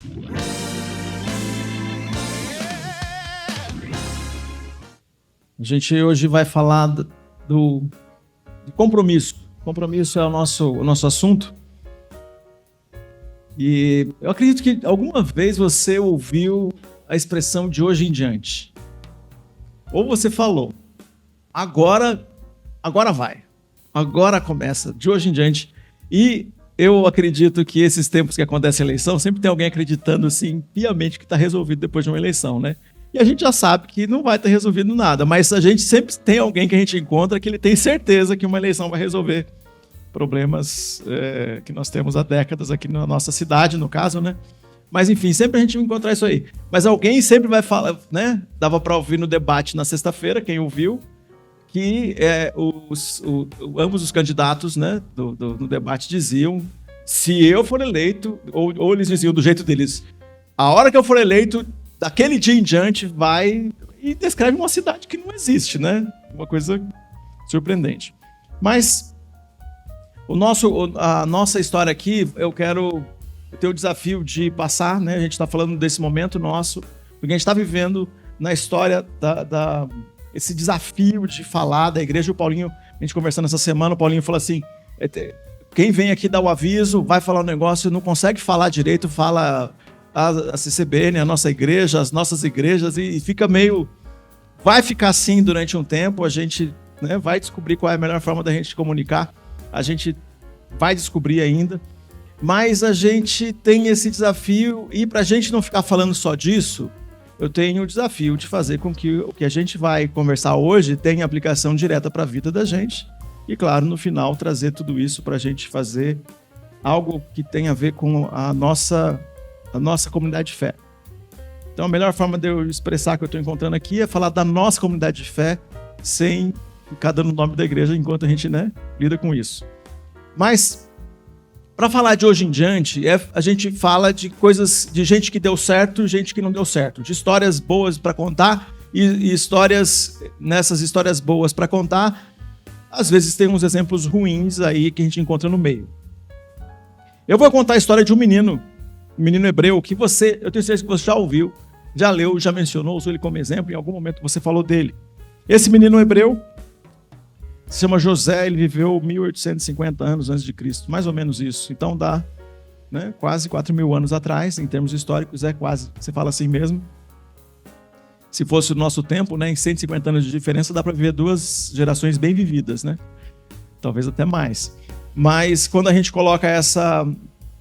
A gente hoje vai falar do compromisso. Compromisso é o nosso assunto. E eu acredito que alguma vez você ouviu a expressão de hoje em diante. Ou você falou, agora vai. Agora começa, de hoje em diante. E eu acredito que esses tempos que acontece a eleição, sempre tem alguém acreditando assim, piamente que está resolvido depois de uma eleição, né? E a gente já sabe que não vai ter resolvido nada, mas a gente sempre tem alguém que a gente encontra que ele tem certeza que uma eleição vai resolver problemas que nós temos há décadas aqui na nossa cidade, no caso, né? Mas enfim, sempre a gente vai encontrar isso aí. Mas alguém sempre vai falar, né? Dava para ouvir no debate na sexta-feira, quem ouviu, que ambos os candidatos, né, no debate diziam, se eu for eleito, ou eles diziam do jeito deles, a hora que eu for eleito, daquele dia em diante, vai e descreve uma cidade que não existe, né? Uma coisa surpreendente. Mas a nossa história aqui, eu quero ter o desafio de passar, né? A gente está falando desse momento nosso, porque a gente está vivendo na história esse desafio de falar da igreja. O Paulinho, a gente conversando essa semana, o Paulinho falou assim, quem vem aqui dar o aviso, vai falar um negócio, não consegue falar direito, fala a CCBN, a nossa igreja, as nossas igrejas, e fica meio... Vai ficar assim durante um tempo, a gente, né, vai descobrir qual é a melhor forma da gente comunicar, a gente vai descobrir ainda, mas a gente tem esse desafio, e para a gente não ficar falando só disso, eu tenho o desafio de fazer com que o que a gente vai conversar hoje tenha aplicação direta para a vida da gente, e claro, no final, trazer tudo isso para a gente fazer algo que tenha a ver com a nossa comunidade de fé. Então a melhor forma de eu expressar que eu estou encontrando aqui é falar da nossa comunidade de fé sem ficar dando o nome da igreja enquanto a gente, né, lida com isso. Mas para falar de hoje em diante, a gente fala de coisas, de gente que deu certo e gente que não deu certo, de histórias boas para contar e histórias, nessas histórias boas para contar, às vezes tem uns exemplos ruins aí que a gente encontra no meio. Eu vou contar a história de um menino hebreu, que eu tenho certeza que você já ouviu, já leu, já mencionou, usou ele como exemplo, em algum momento você falou dele. Esse menino hebreu se chama José, ele viveu 1850 anos antes de Cristo, mais ou menos isso. Então dá, né, quase 4.000 anos atrás, em termos históricos, é quase, você fala assim mesmo. Se fosse o nosso tempo, né, em 150 anos de diferença, dá para viver 2 gerações bem vividas, né? Talvez até mais. Mas quando a gente coloca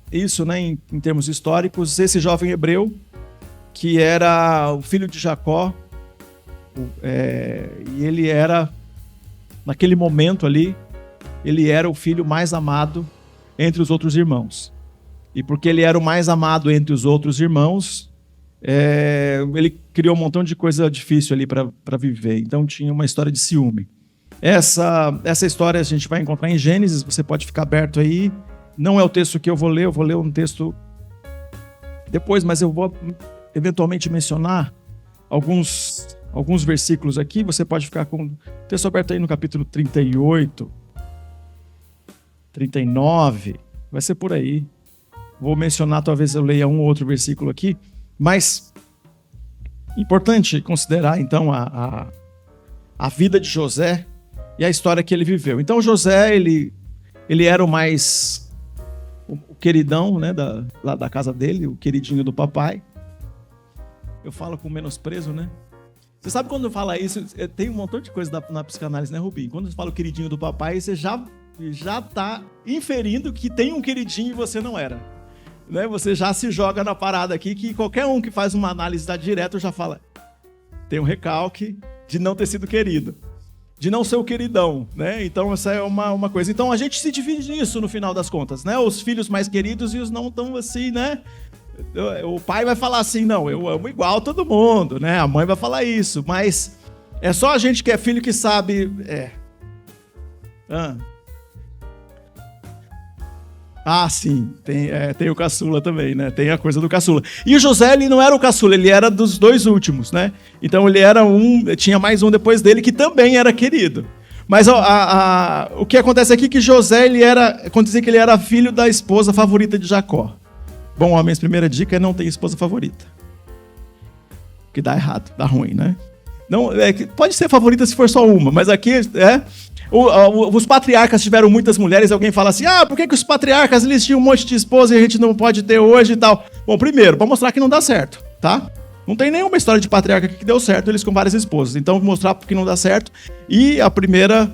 isso, né, em termos históricos, esse jovem hebreu, que era o filho de Jacó, e ele era, naquele momento ali, ele era o filho mais amado entre os outros irmãos. E porque ele era o mais amado entre os outros irmãos, ele criou um montão de coisa difícil ali para viver. Então tinha uma história de ciúme. Essa história a gente vai encontrar em Gênesis, você pode ficar aberto aí. Não é o texto que eu vou ler um texto depois, mas eu vou eventualmente mencionar alguns versículos aqui. Você pode ficar com o texto aberto aí no capítulo 38, 39, vai ser por aí. Vou mencionar, talvez eu leia um ou outro versículo aqui, mas importante considerar então a vida de José e a história que ele viveu. Então José, ele era o queridão, né, lá da casa dele, o queridinho do papai. Eu falo com menosprezo, né? Você sabe quando fala isso, tem um montão de coisa na psicanálise, né, Rubinho? Quando você fala o queridinho do papai, você já tá inferindo que tem um queridinho e você não era. Né? Você já se joga na parada aqui, que qualquer um que faz uma análise da direto já fala, tem um recalque de não ter sido querido, de não ser o queridão, né? Então essa é uma coisa. Então a gente se divide nisso no final das contas, né? Os filhos mais queridos e os não tão assim, né? O pai vai falar assim, não, eu amo igual todo mundo, né? A mãe vai falar isso, mas é só a gente que é filho que sabe... sim, tem o caçula também, né? Tem a coisa do caçula. E o José, ele não era o caçula, ele era dos 2 últimos, né? Então ele era tinha mais um depois dele que também era querido. Mas o que acontece aqui é que José, quando dizia que ele era filho da esposa favorita de Jacó. Bom, homens, primeira dica é não ter esposa favorita. Que dá errado, dá ruim, né? Não, pode ser favorita se for só uma, mas aqui os patriarcas tiveram muitas mulheres. Alguém fala assim, por que os patriarcas eles tinham um monte de esposa e a gente não pode ter hoje e tal? Bom, primeiro, para mostrar que não dá certo, tá? Não tem nenhuma história de patriarca que deu certo, eles com várias esposas. Então, mostrar que não dá certo. E a primeira,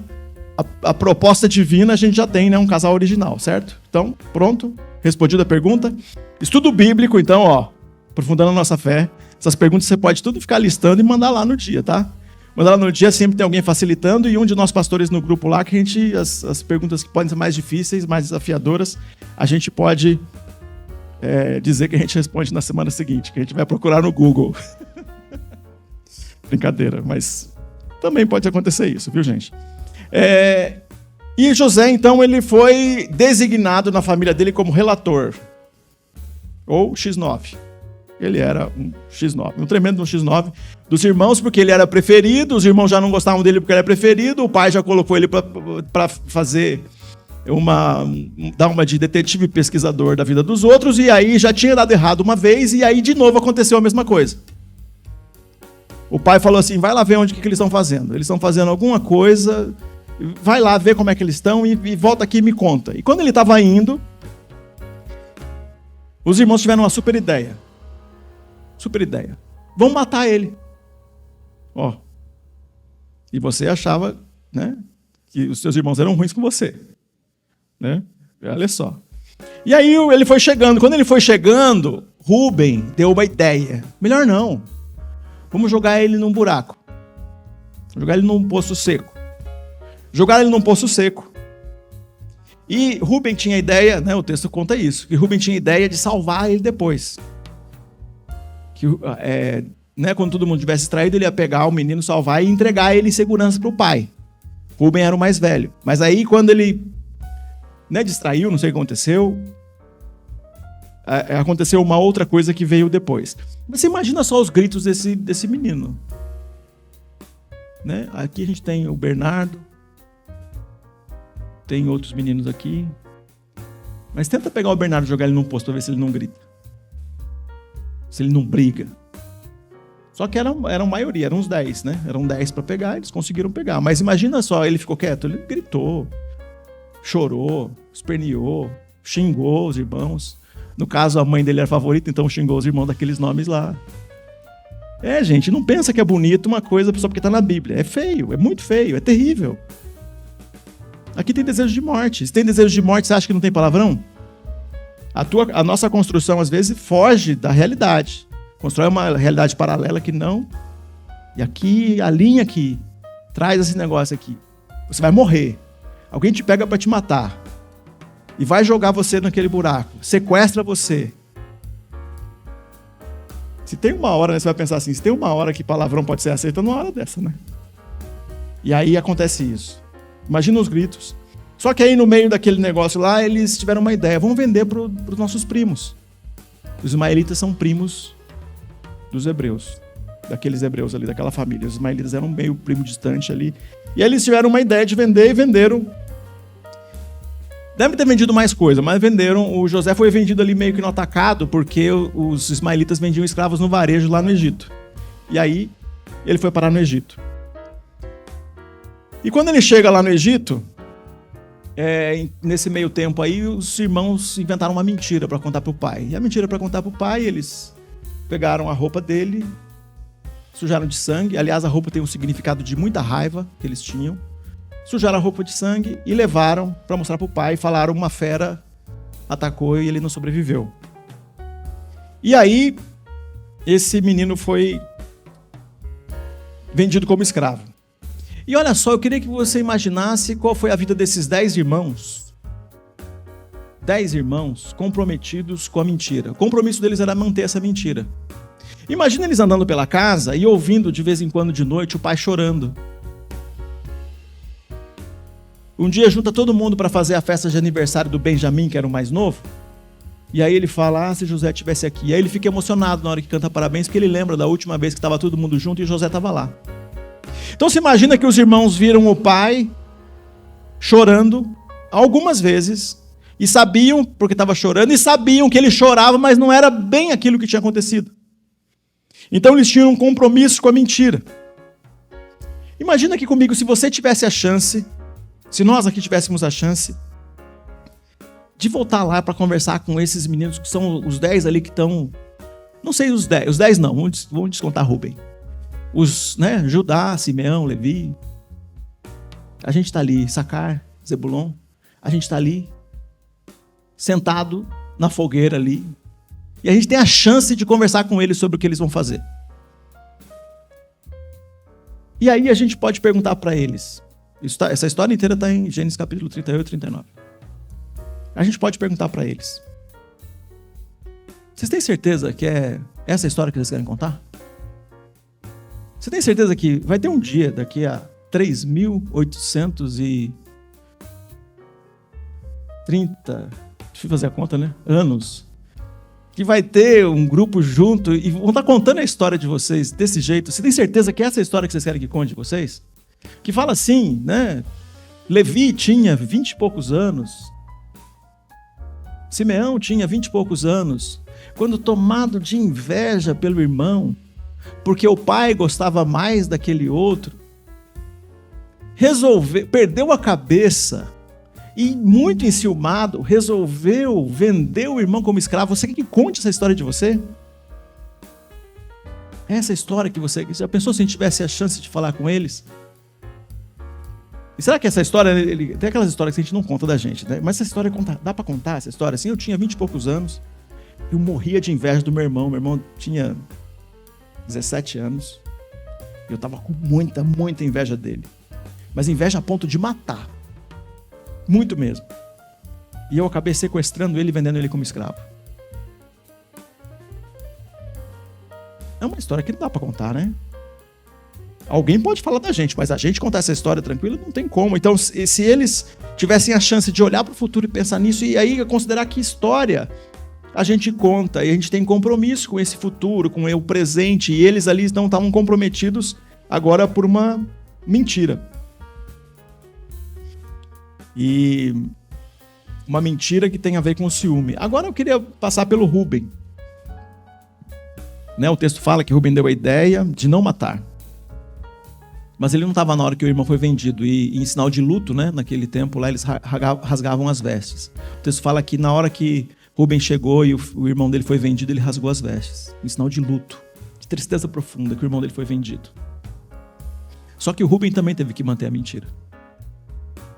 a proposta divina, a gente já tem, né? Um casal original, certo? Então, pronto, respondida a pergunta. Estudo bíblico, então, aprofundando a nossa fé. Essas perguntas você pode tudo ficar listando e mandar lá no dia, tá? Mandar lá no dia, sempre tem alguém facilitando, e um de nós pastores no grupo lá, que a gente, as perguntas que podem ser mais difíceis, mais desafiadoras, a gente pode dizer que a gente responde na semana seguinte, que a gente vai procurar no Google. Brincadeira, mas também pode acontecer isso, viu, gente? E José, então, ele foi designado na família dele como relator, ou X9. Ele era um X9, um tremendo X9 dos irmãos, porque ele era preferido, os irmãos já não gostavam dele porque ele era preferido, o pai já colocou ele para fazer dar uma de detetive pesquisador da vida dos outros, e aí já tinha dado errado uma vez, e aí de novo aconteceu a mesma coisa. O pai falou assim, vai lá ver onde que eles estão fazendo. Eles estão fazendo alguma coisa, vai lá ver como é que eles estão e volta aqui e me conta. E quando ele estava indo, os irmãos tiveram uma super ideia. Super ideia. Vão matar ele. E você achava, né, que os seus irmãos eram ruins com você. Né? Olha só. E aí ele foi chegando. Quando ele foi chegando, Rúben deu uma ideia. Melhor não. Vamos jogar ele num buraco. Jogar ele num poço seco. Jogar ele num poço seco. E Rúben tinha a ideia, né, o texto conta isso, que Rúben tinha a ideia de salvar ele depois. Que quando todo mundo tivesse extraído, ele ia pegar o menino, salvar e entregar ele em segurança para o pai. Rúben era o mais velho. Mas aí, quando ele distraiu, não sei o que aconteceu, aconteceu uma outra coisa que veio depois. Mas você imagina só os gritos desse menino. Né? Aqui a gente tem o Bernardo, tem outros meninos aqui. Mas tenta pegar o Bernardo e jogar ele num posto para ver se ele não grita. Se ele não briga. Só que eram maioria, eram uns 10, né? Eram 10 para pegar, eles conseguiram pegar. Mas imagina só, ele ficou quieto, ele gritou, chorou, esperneou, xingou os irmãos. No caso, a mãe dele era favorita, então xingou os irmãos daqueles nomes lá. Gente, não pensa que é bonito uma coisa só porque está na Bíblia. É feio, é muito feio, é terrível. Aqui tem desejo de morte. Se tem desejo de morte, você acha que não tem palavrão? A nossa construção, às vezes, foge da realidade. Constrói uma realidade paralela que não. E aqui, a linha aqui, traz esse negócio aqui. Você vai morrer. Alguém te pega para te matar. E vai jogar você naquele buraco. Sequestra você. Se tem uma hora, né, você vai pensar assim, se tem uma hora que palavrão pode ser aceito, numa hora dessa, né? E aí acontece isso. Imagina os gritos. Só que aí no meio daquele negócio lá, eles tiveram uma ideia. Vamos vender para os nossos primos. Os ismaelitas são primos dos hebreus. Daqueles hebreus ali, daquela família. Os ismaelitas eram meio primo distante ali. E aí eles tiveram uma ideia de vender e venderam. Deve ter vendido mais coisa, mas venderam. O José foi vendido ali meio que no atacado, porque os ismaelitas vendiam escravos no varejo lá no Egito. E aí ele foi parar no Egito. E quando ele chega lá no Egito, nesse meio tempo aí, os irmãos inventaram uma mentira para contar para o pai. E a mentira para contar para o pai, eles pegaram a roupa dele, sujaram de sangue. Aliás, a roupa tem um significado de muita raiva que eles tinham. Sujaram a roupa de sangue e levaram para mostrar para o pai. Falaram, uma fera atacou e ele não sobreviveu. E aí, esse menino foi vendido como escravo. E olha só, eu queria que você imaginasse qual foi a vida desses 10 irmãos. 10 irmãos comprometidos com a mentira. O compromisso deles era manter essa mentira. Imagina eles andando pela casa e ouvindo de vez em quando de noite o pai chorando. Um dia junta todo mundo para fazer a festa de aniversário do Benjamim, que era o mais novo. E aí ele fala, se José estivesse aqui. E aí ele fica emocionado na hora que canta parabéns, porque ele lembra da última vez que estava todo mundo junto e José estava lá. Então você imagina que os irmãos viram o pai chorando algumas vezes. E sabiam, porque estava chorando, e sabiam que ele chorava, mas não era bem aquilo que tinha acontecido. Então eles tinham um compromisso com a mentira. Imagina aqui comigo, se você tivesse a chance, se nós aqui tivéssemos a chance, de voltar lá para conversar com esses meninos, que são os 10 ali que estão... Não sei os 10 não, vamos descontar Rubem. Os, né, Judá, Simeão, Levi. A gente está ali, Sacar, Zebulon. A gente está ali, sentado na fogueira ali. E a gente tem a chance de conversar com eles sobre o que eles vão fazer. E aí a gente pode perguntar para eles. Essa história inteira está em Gênesis capítulo 38 e 39. A gente pode perguntar para eles. Vocês têm certeza que é essa a história que eles querem contar? Você tem certeza que vai ter um dia, daqui a 3.830, deixa eu fazer a conta, né? Anos, que vai ter um grupo junto e vão estar contando a história de vocês desse jeito? Você tem certeza que essa é a história que vocês querem que conte de vocês? Que fala assim, né? Levi tinha 20 e poucos anos. Simeão tinha 20 e poucos anos. Quando tomado de inveja pelo irmão, porque o pai gostava mais daquele outro, perdeu a cabeça e, muito enciumado, resolveu vender o irmão como escravo. Você quer que conte essa história de você? Essa história que você... Já pensou se a gente tivesse a chance de falar com eles? E será que essa história... Tem aquelas histórias que a gente não conta da gente, né? Mas essa história dá pra contar essa história? Assim, eu tinha 20 e poucos anos, eu morria de inveja do meu irmão. Meu irmão tinha 17 anos. Eu tava com muita inveja dele. Mas inveja a ponto de matar. Muito mesmo. E eu acabei sequestrando ele e vendendo ele como escravo. É uma história que não dá pra contar, né? Alguém pode falar da gente, mas a gente contar essa história tranquila não tem como. Então, se eles tivessem a chance de olhar para o futuro e pensar nisso, e aí considerar que história a gente conta, e a gente tem compromisso com esse futuro, com o presente, e eles ali não estavam comprometidos agora por uma mentira. E uma mentira que tem a ver com o ciúme. Agora eu queria passar pelo Rubem. Né, o texto fala que Rubem deu a ideia de não matar. Mas ele não estava na hora que o irmão foi vendido. E em sinal de luto, né, naquele tempo lá, eles rasgavam as vestes. O texto fala que na hora que Rubem chegou e o irmão dele foi vendido, ele rasgou as vestes. Em sinal de luto, de tristeza profunda, que o irmão dele foi vendido. Só que o Rubem também teve que manter a mentira,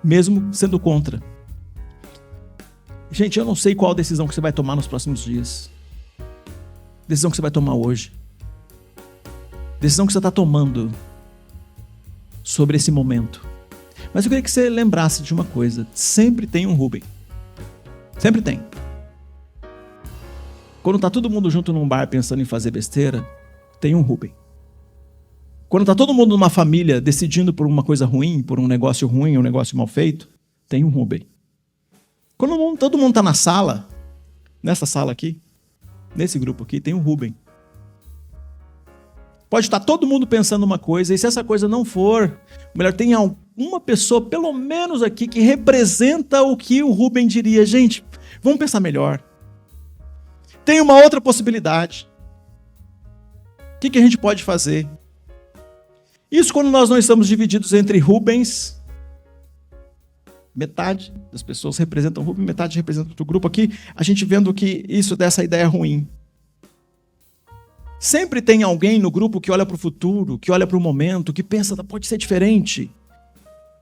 mesmo sendo contra. Gente, eu não sei qual decisão que você vai tomar nos próximos dias. Decisão que você vai tomar hoje. Decisão que você está tomando sobre esse momento. Mas eu queria que você lembrasse de uma coisa. Sempre tem um Rubem. Sempre tem. Quando está todo mundo junto num bar pensando em fazer besteira, tem um Rubem. Quando está todo mundo numa família decidindo por uma coisa ruim, por um negócio ruim, um negócio mal feito, tem um Rubem. Quando todo mundo está na sala, nessa sala aqui, nesse grupo aqui, tem um Rubem. Pode estar todo mundo pensando uma coisa, e se essa coisa não for, melhor, tem uma pessoa, pelo menos aqui, que representa o que o Rubem diria. Gente, vamos pensar melhor. Tem uma outra possibilidade. O que a gente pode fazer? Isso quando nós não estamos divididos entre Rubens. Metade das pessoas representam Rubem, metade representa outro grupo aqui. A gente vendo que isso dessa ideia é ruim. Sempre tem alguém no grupo que olha para o futuro, que olha para o momento, que pensa, pode ser diferente.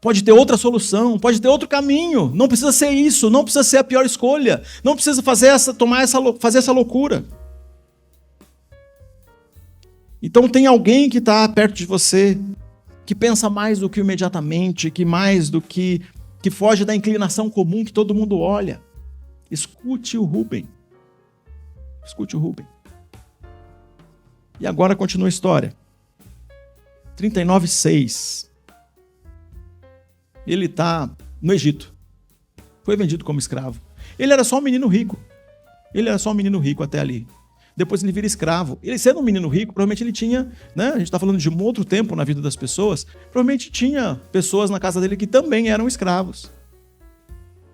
Pode ter outra solução, pode ter outro caminho. Não precisa ser isso, não precisa ser a pior escolha. Não precisa fazer essa loucura. Então tem alguém que está perto de você, que pensa mais do que imediatamente, que mais do que foge da inclinação comum que todo mundo olha. Escute o Rubem. Escute o Rubem. E agora continua a história. 39:6. Ele está no Egito. Foi vendido como escravo. Ele era só um menino rico. Ele era só um menino rico até ali. Depois ele vira escravo. Ele sendo um menino rico, provavelmente ele tinha, né? A gente está falando de um outro tempo na vida das pessoas. Provavelmente tinha pessoas na casa dele que também eram escravos.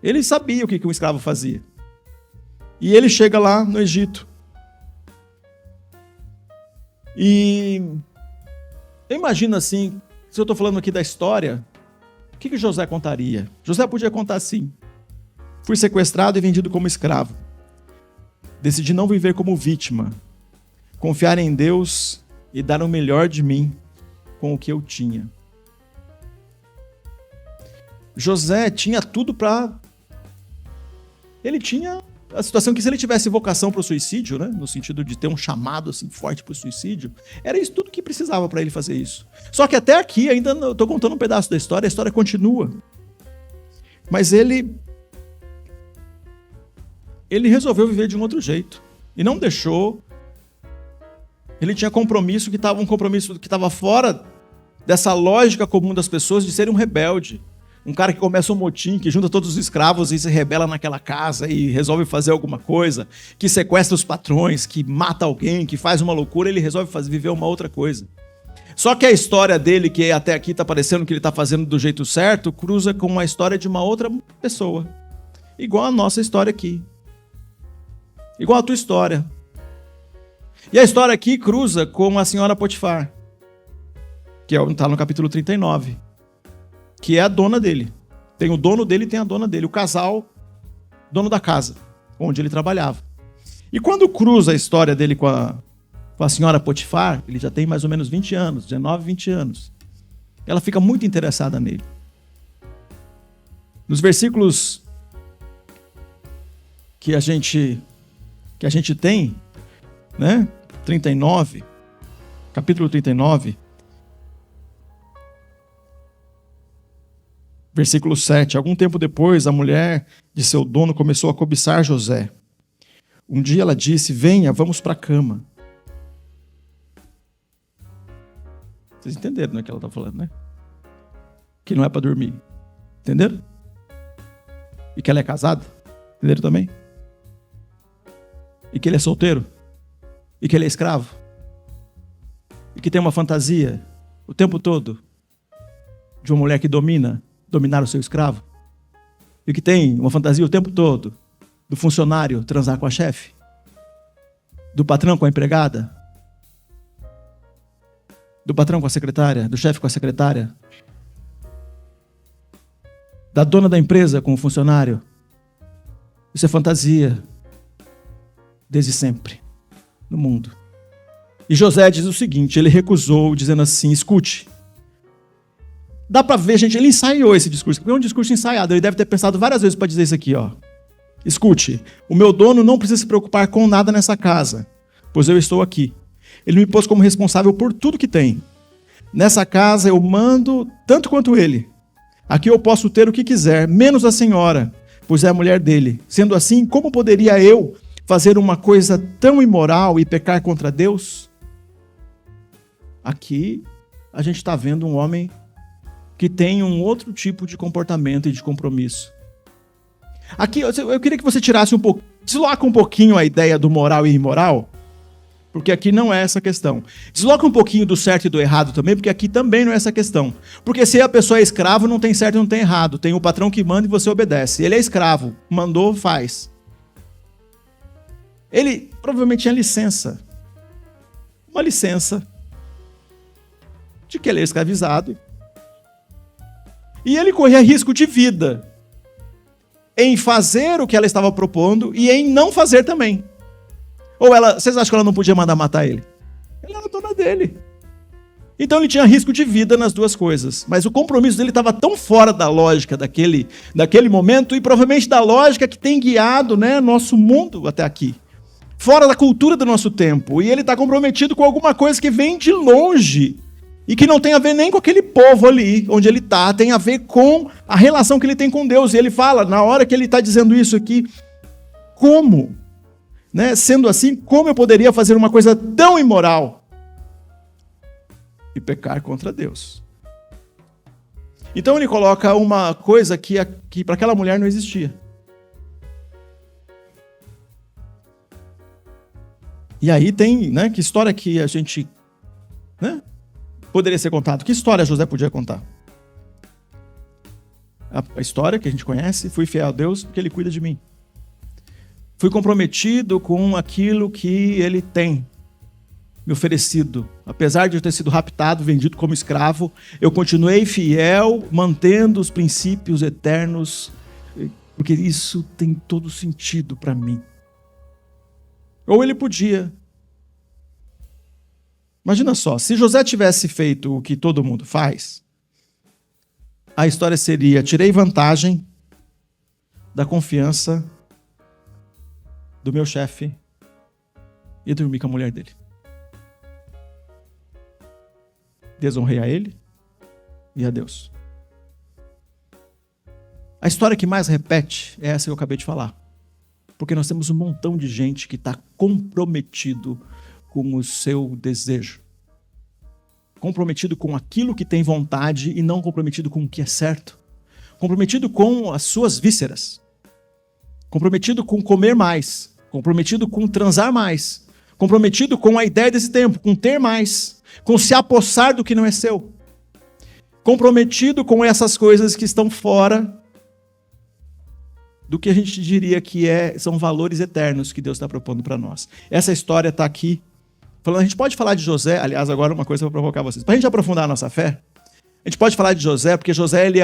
Ele sabia o que um escravo fazia. E ele chega lá no Egito. E eu imagino assim, se eu estou falando aqui da história, o que José contaria? José podia contar assim: fui sequestrado e vendido como escravo. Decidi não viver como vítima, confiar em Deus e dar o melhor de mim com o que eu tinha. José tinha tudo para... Ele tinha a situação que, se ele tivesse vocação para o suicídio, né, no sentido de ter um chamado assim forte para o suicídio, era isso tudo que precisava para ele fazer isso. Só que até aqui, ainda estou contando um pedaço da história, a história continua. Mas ele resolveu viver de um outro jeito. E não deixou. Ele tinha compromisso que estava fora dessa lógica comum das pessoas de ser um rebelde. Um cara que começa um motim, que junta todos os escravos e se rebela naquela casa e resolve fazer alguma coisa, que sequestra os patrões, que mata alguém, que faz uma loucura, ele resolve viver uma outra coisa. Só que a história dele, que até aqui está parecendo que ele está fazendo do jeito certo, cruza com a história de uma outra pessoa. Igual a nossa história aqui. Igual a tua história. E a história aqui cruza com a senhora Potifar, que está no capítulo 39. Que é a dona dele. Tem o dono dele e tem a dona dele. O casal, dono da casa, onde ele trabalhava. E quando cruza a história dele com a senhora Potifar, ele já tem mais ou menos 20 anos, 19, 20 anos. Ela fica muito interessada nele. Nos versículos que a gente tem, né? 39, capítulo 39, versículo 7. Algum tempo depois, a mulher de seu dono começou a cobiçar José. Um dia ela disse: venha, vamos para a cama. Vocês entenderam, né, o que ela está falando, né? Que não é para dormir. Entenderam? E que ela é casada. Entenderam também? E que ele é solteiro. E que ele é escravo. E que tem uma fantasia o tempo todo de uma mulher que dominar o seu escravo. E que tem uma fantasia o tempo todo do funcionário transar com a chefe. Do patrão com a empregada. Do patrão com a secretária. Do chefe com a secretária. Da dona da empresa com o funcionário. Isso é fantasia. Desde sempre. No mundo. E José diz o seguinte, ele recusou, dizendo assim: escute, dá para ver, gente, ele ensaiou esse discurso, porque é um discurso ensaiado, ele deve ter pensado várias vezes para dizer isso aqui, ó. Escute, o meu dono não precisa se preocupar com nada nessa casa, pois eu estou aqui. Ele me pôs como responsável por tudo que tem. Nessa casa eu mando tanto quanto ele. Aqui eu posso ter o que quiser, menos a senhora, pois é a mulher dele. Sendo assim, como poderia eu fazer uma coisa tão imoral e pecar contra Deus? Aqui a gente está vendo um homem que tem um outro tipo de comportamento e de compromisso. Aqui eu queria que você tirasse desloca um pouquinho a ideia do moral e imoral, porque aqui não é essa questão. Desloca um pouquinho do certo e do errado também, porque aqui também não é essa questão. Porque se a pessoa é escravo, não tem certo e não tem errado. Tem o patrão que manda e você obedece. Ele é escravo, mandou, faz. Ele provavelmente tinha licença. Uma licença de que ele é escravizado. E ele corria risco de vida em fazer o que ela estava propondo e em não fazer também. Ou vocês acham que ela não podia mandar matar ele? Ela era dona dele. Então ele tinha risco de vida nas duas coisas. Mas o compromisso dele estava tão fora da lógica daquele momento e provavelmente da lógica que tem guiado, né, nosso mundo até aqui. Fora da cultura do nosso tempo. E ele está comprometido com alguma coisa que vem de longe. E que não tem a ver nem com aquele povo ali, onde ele está. Tem a ver com a relação que ele tem com Deus. E ele fala, na hora que ele está dizendo isso aqui, como? Né? Sendo assim, como eu poderia fazer uma coisa tão imoral? E pecar contra Deus. Então ele coloca uma coisa que para aquela mulher não existia. E aí tem, né, que história que a gente, né, poderia ser contado? Que história José podia contar? a história que a gente conhece, fui fiel a Deus porque Ele cuida de mim. Fui comprometido com aquilo que Ele tem me oferecido. Apesar de eu ter sido raptado, vendido como escravo, eu continuei fiel, mantendo os princípios eternos, porque isso tem todo sentido para mim. Ou ele podia. Imagina só, se José tivesse feito o que todo mundo faz, a história seria: tirei vantagem da confiança do meu chefe e dormi com a mulher dele. Desonrei a ele e a Deus. A história que mais repete é essa que eu acabei de falar. Porque nós temos um montão de gente que está comprometido com o seu desejo. Comprometido com aquilo que tem vontade e não comprometido com o que é certo. Comprometido com as suas vísceras. Comprometido com comer mais. Comprometido com transar mais. Comprometido com a ideia desse tempo, com ter mais. Com se apossar do que não é seu. Comprometido com essas coisas que estão fora do que a gente diria que são valores eternos que Deus está propondo para nós. Essa história está aqui. A gente pode falar de José, aliás, agora uma coisa para provocar vocês. Para a gente aprofundar a nossa fé, a gente pode falar de José, porque José ele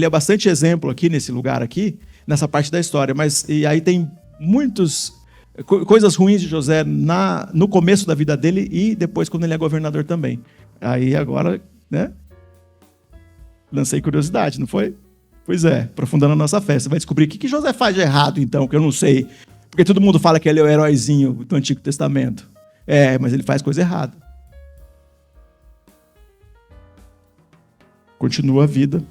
é bastante exemplo aqui nesse lugar aqui, nessa parte da história, e aí tem muitas coisas ruins de José no começo da vida dele e depois quando ele é governador também. Aí agora, né? Lancei curiosidade, não foi? Pois é, aprofundando a nossa fé. Você vai descobrir o que José faz de errado, então, que eu não sei. Porque todo mundo fala que ele é o heróizinho do Antigo Testamento. Mas ele faz coisa errada. Continua a vida.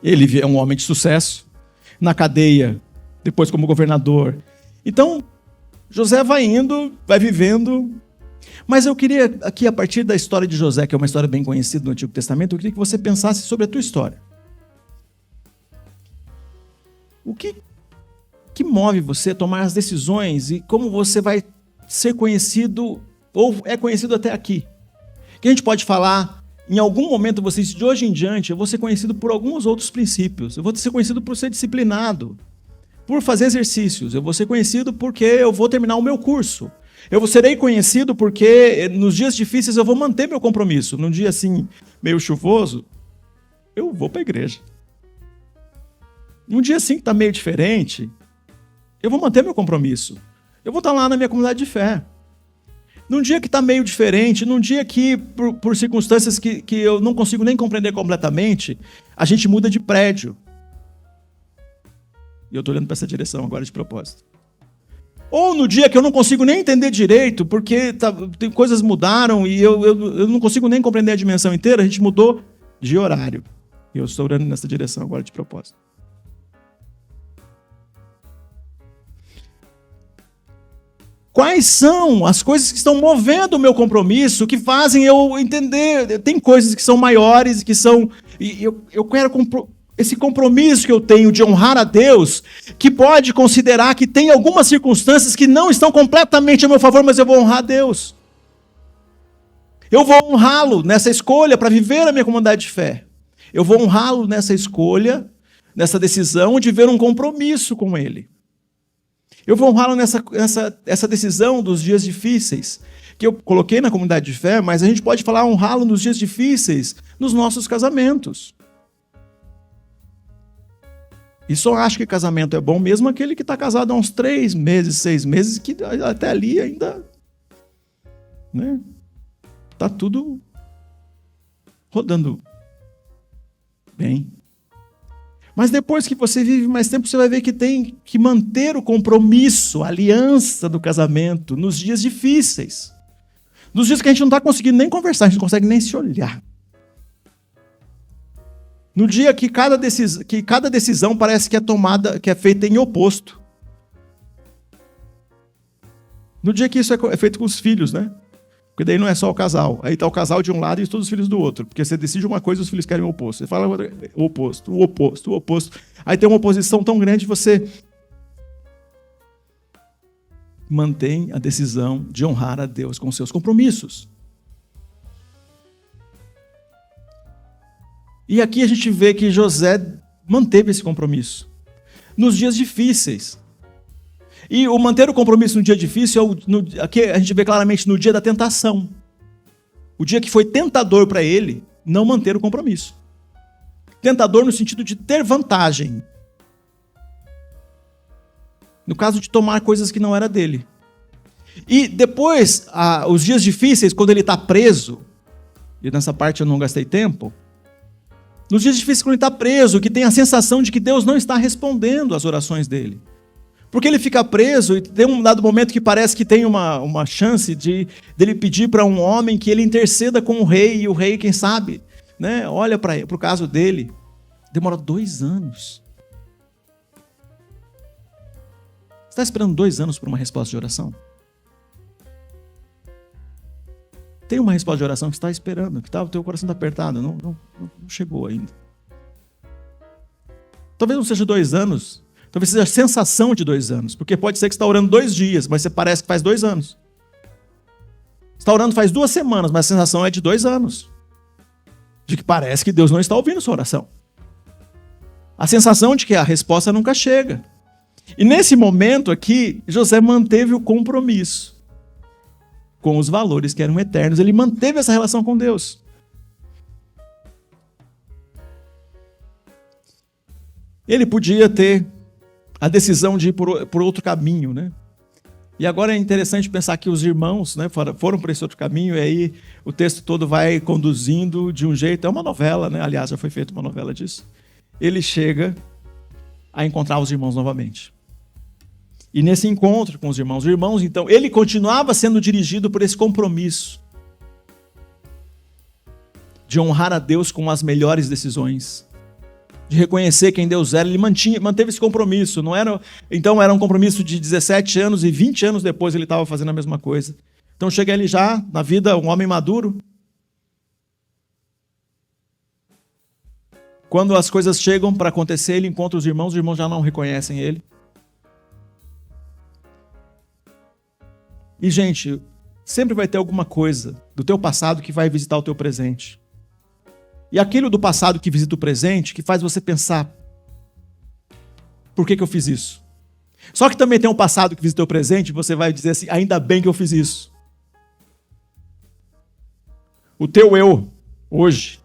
Ele é um homem de sucesso. Na cadeia, depois como governador. Então, José vai indo, vai vivendo. Mas eu queria, aqui, a partir da história de José, que é uma história bem conhecida no Antigo Testamento, eu queria que você pensasse sobre a tua história. O que move você a tomar as decisões e como você vai ser conhecido, ou é conhecido até aqui? Que a gente pode falar, em algum momento você diz, de hoje em diante, eu vou ser conhecido por alguns outros princípios. Eu vou ser conhecido por ser disciplinado, por fazer exercícios. Eu vou ser conhecido porque eu vou terminar o meu curso. Eu serei conhecido porque nos dias difíceis eu vou manter meu compromisso. Num dia assim, meio chuvoso, eu vou para a igreja. Num dia assim que está meio diferente, eu vou manter meu compromisso. Eu vou estar lá na minha comunidade de fé. Num dia que está meio diferente, num dia que, por circunstâncias que eu não consigo nem compreender completamente, a gente muda de prédio. E eu estou olhando para essa direção agora de propósito. Ou no dia que eu não consigo nem entender direito, porque coisas mudaram e eu não consigo nem compreender a dimensão inteira, a gente mudou de horário. E eu estou olhando nessa direção agora de propósito. Quais são as coisas que estão movendo o meu compromisso, que fazem eu entender? Tem coisas que são maiores, que são... Eu quero esse compromisso que eu tenho de honrar a Deus, que pode considerar que tem algumas circunstâncias que não estão completamente a meu favor, mas eu vou honrar a Deus. Eu vou honrá-lo nessa escolha para viver a minha comunidade de fé. Eu vou honrá-lo nessa escolha, nessa decisão de ver um compromisso com Ele. Eu vou honrá-lo nessa decisão dos dias difíceis, que eu coloquei na comunidade de fé, mas a gente pode falar honrá-lo nos dias difíceis, nos nossos casamentos. E só acho que casamento é bom mesmo aquele que está casado há uns 3 meses, 6 meses, que até ali ainda, né, tá tudo rodando bem. Mas depois que você vive mais tempo, você vai ver que tem que manter o compromisso, a aliança do casamento nos dias difíceis. Nos dias que a gente não está conseguindo nem conversar, a gente não consegue nem se olhar. No dia que cada decisão parece que é tomada, que é feita em oposto. No dia que isso é feito com os filhos, né? Porque daí não é só o casal. Aí está o casal de um lado e todos os filhos do outro. Porque você decide uma coisa e os filhos querem o oposto. Você fala o oposto, o oposto, o oposto. Aí tem uma oposição tão grande que você mantém a decisão de honrar a Deus com seus compromissos. E aqui a gente vê que José manteve esse compromisso nos dias difíceis. E o manter o compromisso no dia difícil, aqui a gente vê claramente no dia da tentação. O dia que foi tentador para ele não manter o compromisso. Tentador no sentido de ter vantagem. No caso de tomar coisas que não era dele. E depois, os dias difíceis, quando ele está preso, e nessa parte eu não gastei tempo, nos dias difíceis quando ele está preso, que tem a sensação de que Deus não está respondendo às orações dele. Porque ele fica preso e tem um dado momento que parece que tem uma chance dele pedir para um homem que ele interceda com o rei, e o rei, quem sabe, né, olha para o caso dele. Demora 2 anos. Você está esperando 2 anos por uma resposta de oração? Tem uma resposta de oração que você está esperando, que o teu coração está apertado, não chegou ainda. Talvez não seja 2 anos, talvez seja a sensação de 2 anos, porque pode ser que você está orando 2 dias, mas você parece que faz 2 anos. Você está orando faz 2 semanas, mas a sensação é de 2 anos. De que parece que Deus não está ouvindo sua oração. A sensação de que a resposta nunca chega. E nesse momento aqui, José manteve o compromisso com os valores que eram eternos. Ele manteve essa relação com Deus. Ele podia ter a decisão de ir por outro caminho, né? E agora é interessante pensar que os irmãos, né, foram por esse outro caminho, e aí o texto todo vai conduzindo de um jeito. É uma novela, né? Aliás, já foi feita uma novela disso. Ele chega a encontrar os irmãos novamente. E nesse encontro com os irmãos, então, ele continuava sendo dirigido por esse compromisso de honrar a Deus com as melhores decisões, de reconhecer quem Deus era. Ele manteve esse compromisso. Então era um compromisso de 17 anos e 20 anos depois ele estava fazendo a mesma coisa. Então chega ele já, na vida, um homem maduro. Quando as coisas chegam para acontecer, ele encontra os irmãos já não reconhecem ele. E, gente, sempre vai ter alguma coisa do teu passado que vai visitar o teu presente. E aquilo do passado que visita o presente, que faz você pensar, por que eu fiz isso? Só que também tem um passado que visita o presente, e você vai dizer assim, ainda bem que eu fiz isso. O teu eu, hoje,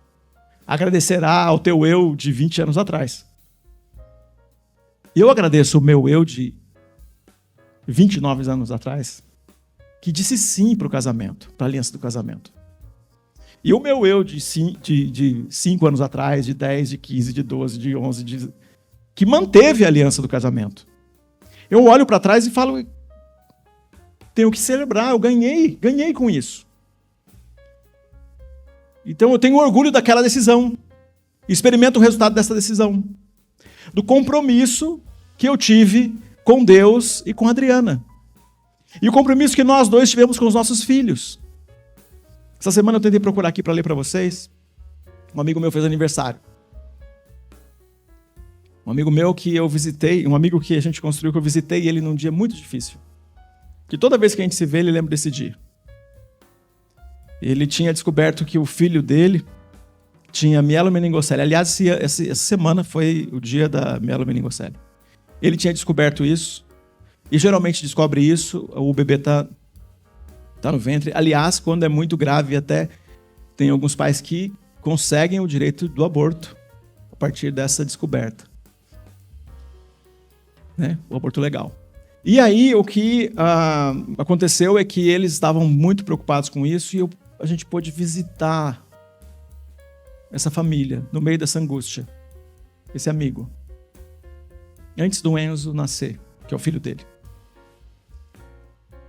agradecerá ao teu eu de 20 anos atrás. Eu agradeço o meu eu de 29 anos atrás, que disse sim para o casamento, para a aliança do casamento. E o meu eu de 5 anos atrás, de 10, de 15, de 12, de 11, que manteve a aliança do casamento. Eu olho para trás e falo, tenho que celebrar, eu ganhei com isso. Então eu tenho orgulho daquela decisão. Experimento o resultado dessa decisão. Do compromisso que eu tive com Deus e com a Adriana. E o compromisso que nós dois tivemos com os nossos filhos. Essa semana eu tentei procurar aqui para ler para vocês. Um amigo meu fez aniversário. Um amigo meu que eu visitei, um amigo que a gente construiu, que eu visitei ele num dia muito difícil. Que toda vez que a gente se vê, ele lembra desse dia. Ele tinha descoberto que o filho dele tinha mielomeningocele. Aliás, essa semana foi o dia da mielomeningocele. Ele tinha descoberto isso. E geralmente descobre isso, o bebê tá no ventre. Aliás, quando é muito grave, até tem alguns pais que conseguem o direito do aborto a partir dessa descoberta. Né? O aborto legal. E aí, o que aconteceu é que eles estavam muito preocupados com isso e a gente pôde visitar essa família no meio dessa angústia. Esse amigo. Antes do Enzo nascer, que é o filho dele.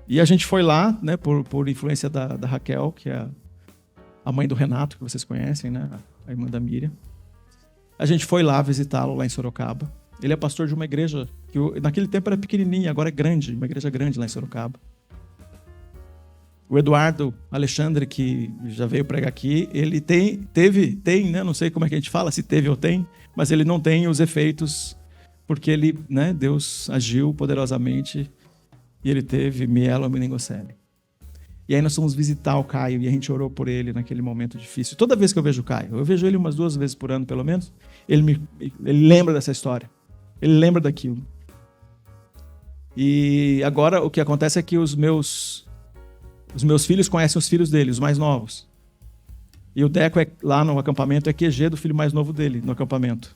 E a gente foi lá, né, por influência da Raquel, que é a mãe do Renato, que vocês conhecem, né, a irmã da Miriam. A gente foi lá visitá-lo lá em Sorocaba. Ele é pastor de uma igreja que naquele tempo era pequenininha, agora é grande, uma igreja grande lá em Sorocaba. O Eduardo Alexandre, que já veio pregar aqui, ele tem, né, não sei como é que a gente fala, se teve ou tem, mas ele não tem os efeitos, porque ele, né, Deus agiu poderosamente e ele teve mielomeningocele. E aí nós fomos visitar o Caio e a gente orou por ele naquele momento difícil. Toda vez que eu vejo o Caio, eu vejo ele umas 2 vezes por ano, pelo menos, ele lembra dessa história. Ele lembra daquilo. E agora o que acontece é que os meus filhos conhecem os filhos dele, os mais novos. E o Deco lá no acampamento é QG do filho mais novo dele, no acampamento.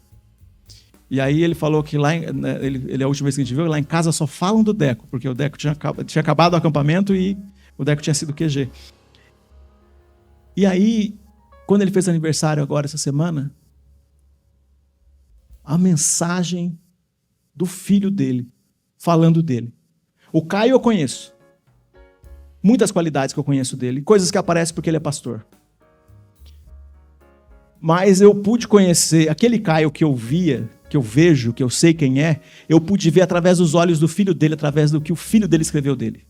E aí ele falou que lá, ele a última vez que a gente viu, lá em casa só falam do Deco, porque o Deco tinha acabado o acampamento e o Deco tinha sido QG. E aí, quando ele fez aniversário agora essa semana, a mensagem do filho dele, falando dele. O Caio eu conheço. Muitas qualidades que eu conheço dele, coisas que aparecem porque ele é pastor. Mas eu pude conhecer aquele Caio que eu via, que eu vejo, que eu sei quem é, eu pude ver através dos olhos do filho dele, através do que o filho dele escreveu dele.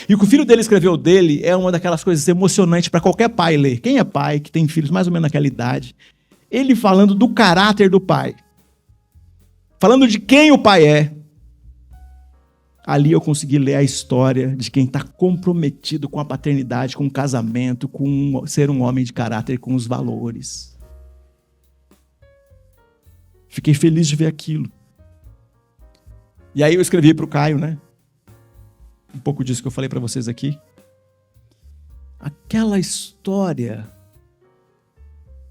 E o que o filho dele escreveu dele é uma daquelas coisas emocionantes para qualquer pai ler. Quem é pai, que tem filhos mais ou menos naquela idade, ele falando do caráter do pai, falando de quem o pai é, ali eu consegui ler a história de quem está comprometido com a paternidade, com o casamento, com ser um homem de caráter, com os valores. Fiquei feliz de ver aquilo. E aí eu escrevi para o Caio, né? Um pouco disso que eu falei para vocês aqui. Aquela história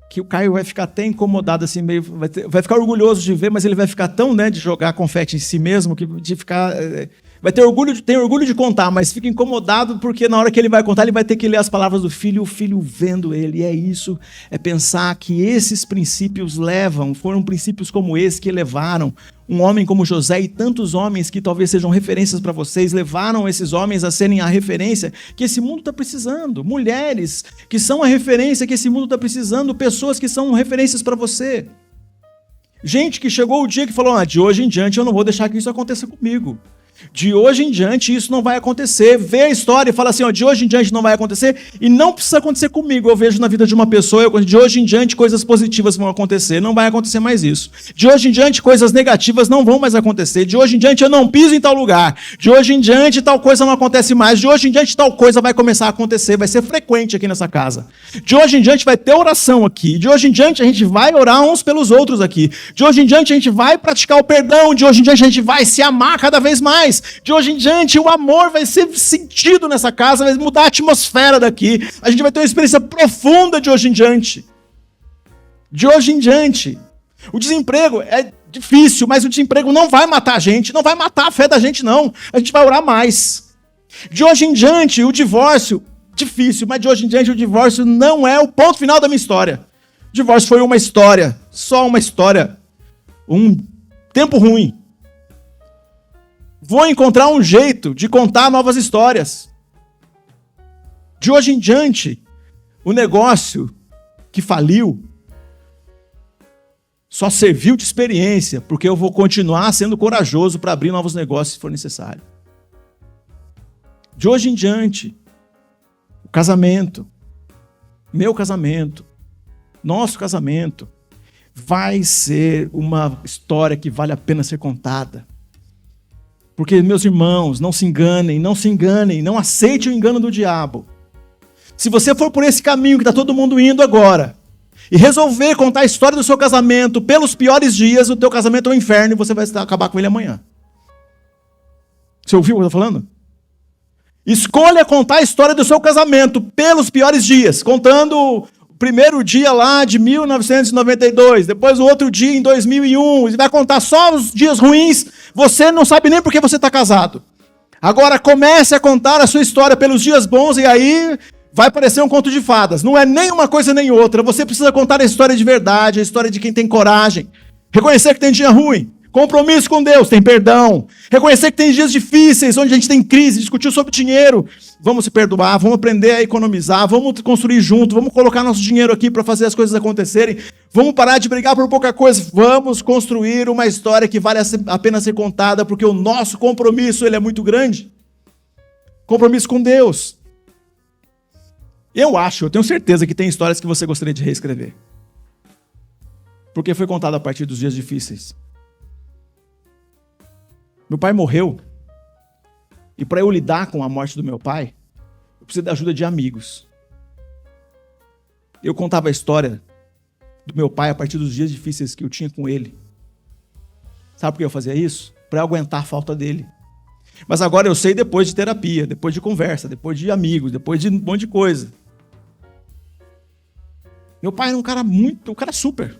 que o Caio vai ficar até incomodado assim, meio vai ficar orgulhoso de ver, mas ele vai ficar tão, né, de jogar confete em si mesmo, que de ficar vai ter orgulho de contar, mas fica incomodado porque na hora que ele vai contar, ele vai ter que ler as palavras do filho, e o filho vendo ele. E é isso, é pensar que esses princípios foram princípios como esse que levaram um homem como José e tantos homens que talvez sejam referências para vocês, levaram esses homens a serem a referência que esse mundo está precisando. Mulheres que são a referência que esse mundo está precisando, pessoas que são referências para você. Gente que chegou o dia que falou, de hoje em diante eu não vou deixar que isso aconteça comigo. De hoje em diante isso não vai acontecer. Vê a história e fala assim, de hoje em diante não vai acontecer e não precisa acontecer comigo. Eu vejo na vida de uma pessoa, de hoje em diante coisas positivas vão acontecer, não vai acontecer mais isso. De hoje em diante coisas negativas não vão mais acontecer. De hoje em diante eu não piso em tal lugar. De hoje em diante tal coisa não acontece mais. De hoje em diante tal coisa vai começar a acontecer, vai ser frequente aqui nessa casa. De hoje em diante vai ter oração aqui. De hoje em diante a gente vai orar uns pelos outros aqui. De hoje em diante a gente vai praticar o perdão. De hoje em diante a gente vai se amar cada vez mais. De hoje em diante, o amor vai ser sentido nessa casa, vai mudar a atmosfera daqui. A gente vai ter uma experiência profunda de hoje em diante. De hoje em diante. O desemprego é difícil, mas o desemprego não vai matar a gente, não vai matar a fé da gente, não. A gente vai orar mais. De hoje em diante, o divórcio, difícil, mas de hoje em diante o divórcio não é o ponto final da minha história. O divórcio foi uma história, só uma história. Um tempo ruim. Vou encontrar um jeito de contar novas histórias. De hoje em diante, o negócio que faliu só serviu de experiência, porque eu vou continuar sendo corajoso para abrir novos negócios se for necessário. De hoje em diante, o casamento, meu casamento, nosso casamento, vai ser uma história que vale a pena ser contada. Porque, meus irmãos, não se enganem, não aceitem o engano do diabo. Se você for por esse caminho que está todo mundo indo agora, e resolver contar a história do seu casamento pelos piores dias, o teu casamento é um inferno e você vai acabar com ele amanhã. Você ouviu o que eu estou falando? Escolha contar a história do seu casamento pelos piores dias, contando o primeiro dia lá de 1992, depois o outro dia em 2001, e vai contar só os dias ruins, você não sabe nem por que você está casado. Agora comece a contar a sua história pelos dias bons e aí vai parecer um conto de fadas. Não é nem uma coisa nem outra, você precisa contar a história de verdade, a história de quem tem coragem, reconhecer que tem dia ruim, compromisso com Deus, tem perdão. Reconhecer que tem dias difíceis, onde a gente tem crise, discutir sobre dinheiro. Vamos se perdoar, vamos aprender a economizar, vamos construir junto, vamos colocar nosso dinheiro aqui para fazer as coisas acontecerem. Vamos parar de brigar por pouca coisa. Vamos construir uma história que vale a pena ser contada, porque o nosso compromisso ele é muito grande. Compromisso com Deus. Eu tenho certeza que tem histórias que você gostaria de reescrever. Porque foi contado a partir dos dias difíceis. Meu pai morreu, e para eu lidar com a morte do meu pai, eu precisa da ajuda de amigos. Eu contava a história do meu pai a partir dos dias difíceis que eu tinha com ele. Sabe por que eu fazia isso? Para aguentar a falta dele. Mas agora eu sei depois de terapia, depois de conversa, depois de amigos, depois de um monte de coisa. Meu pai era um cara super.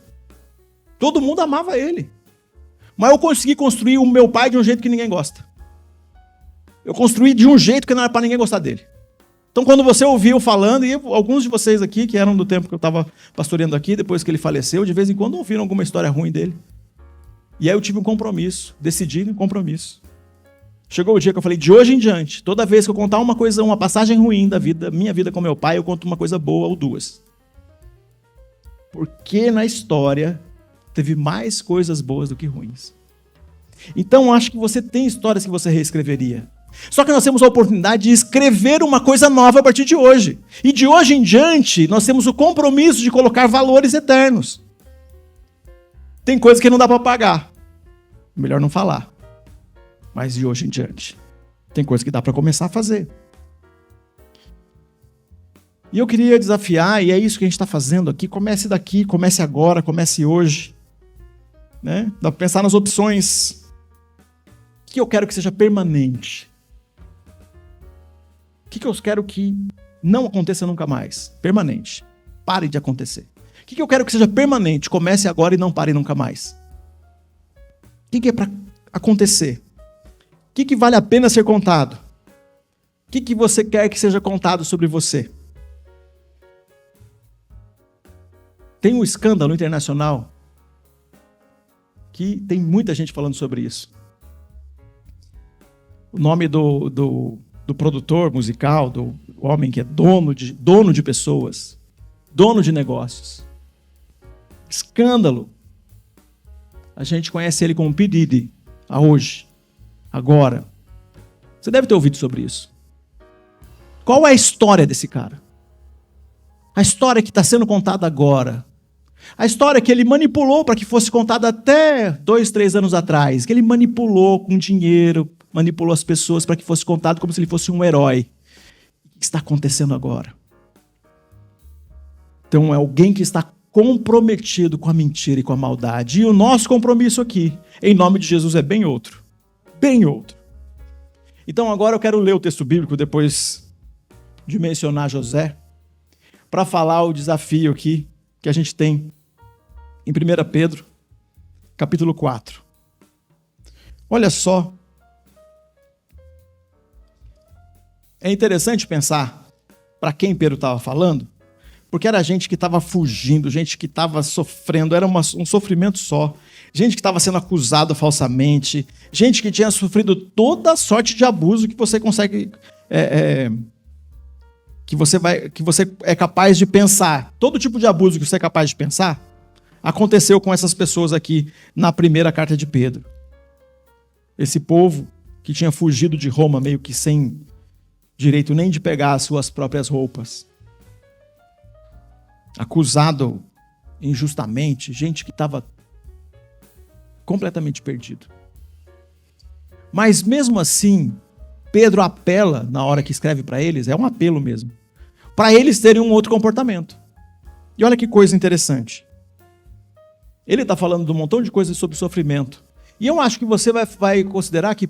Todo mundo amava ele. Mas eu consegui construir o meu pai de um jeito que ninguém gosta. Eu construí de um jeito que não era para ninguém gostar dele. Então, quando você ouviu falando, e alguns de vocês aqui, que eram do tempo que eu estava pastoreando aqui, depois que ele faleceu, de vez em quando ouviram alguma história ruim dele. E aí eu tive um compromisso, decidi um compromisso. Chegou o dia que eu falei, de hoje em diante, toda vez que eu contar uma coisa, uma passagem ruim da vida, minha vida com meu pai, eu conto uma coisa boa ou duas. Porque na história teve mais coisas boas do que ruins. Então, acho que você tem histórias que você reescreveria. Só que nós temos a oportunidade de escrever uma coisa nova a partir de hoje. E de hoje em diante, nós temos o compromisso de colocar valores eternos. Tem coisas que não dá para pagar. Melhor não falar. Mas de hoje em diante, tem coisas que dá para começar a fazer. E eu queria desafiar, e é isso que a gente está fazendo aqui, comece daqui, comece agora, comece hoje. Né? Dá para pensar nas opções. O que eu quero que seja permanente? O que eu quero que não aconteça nunca mais? Permanente. Pare de acontecer. O que eu quero que seja permanente? Comece agora e não pare nunca mais. O que é para acontecer? O que vale a pena ser contado? O que você quer que seja contado sobre você? Tem um escândalo internacional que tem muita gente falando sobre isso. O nome do produtor musical, do homem que é dono de pessoas, dono de negócios. Escândalo. A gente conhece ele como P. Diddy, hoje, agora. Você deve ter ouvido sobre isso. Qual é a história desse cara? A história que está sendo contada agora. A história que ele manipulou para que fosse contada até 2, 3 anos atrás. Que ele manipulou com dinheiro, manipulou as pessoas para que fosse contado como se ele fosse um herói. O que está acontecendo agora? Então é alguém que está comprometido com a mentira e com a maldade. E o nosso compromisso aqui, em nome de Jesus, é bem outro. Bem outro. Então agora eu quero ler o texto bíblico, depois de mencionar José, para falar o desafio aqui que a gente tem em 1 Pedro, capítulo 4. Olha só. É interessante pensar para quem Pedro estava falando, porque era gente que estava fugindo, gente que estava sofrendo, era um sofrimento só. Gente que estava sendo acusada falsamente, gente que tinha sofrido toda sorte de abuso que você consegue... que você é capaz de pensar. Todo tipo de abuso que você é capaz de pensar, aconteceu com essas pessoas aqui na primeira carta de Pedro. Esse povo que tinha fugido de Roma meio que sem direito nem de pegar as suas próprias roupas. Acusado injustamente, gente que estava completamente perdido. Mas mesmo assim, Pedro apela na hora que escreve para eles, é um apelo mesmo, para eles terem um outro comportamento. E olha que coisa interessante. Ele está falando de um montão de coisas sobre sofrimento. E eu acho que você vai considerar que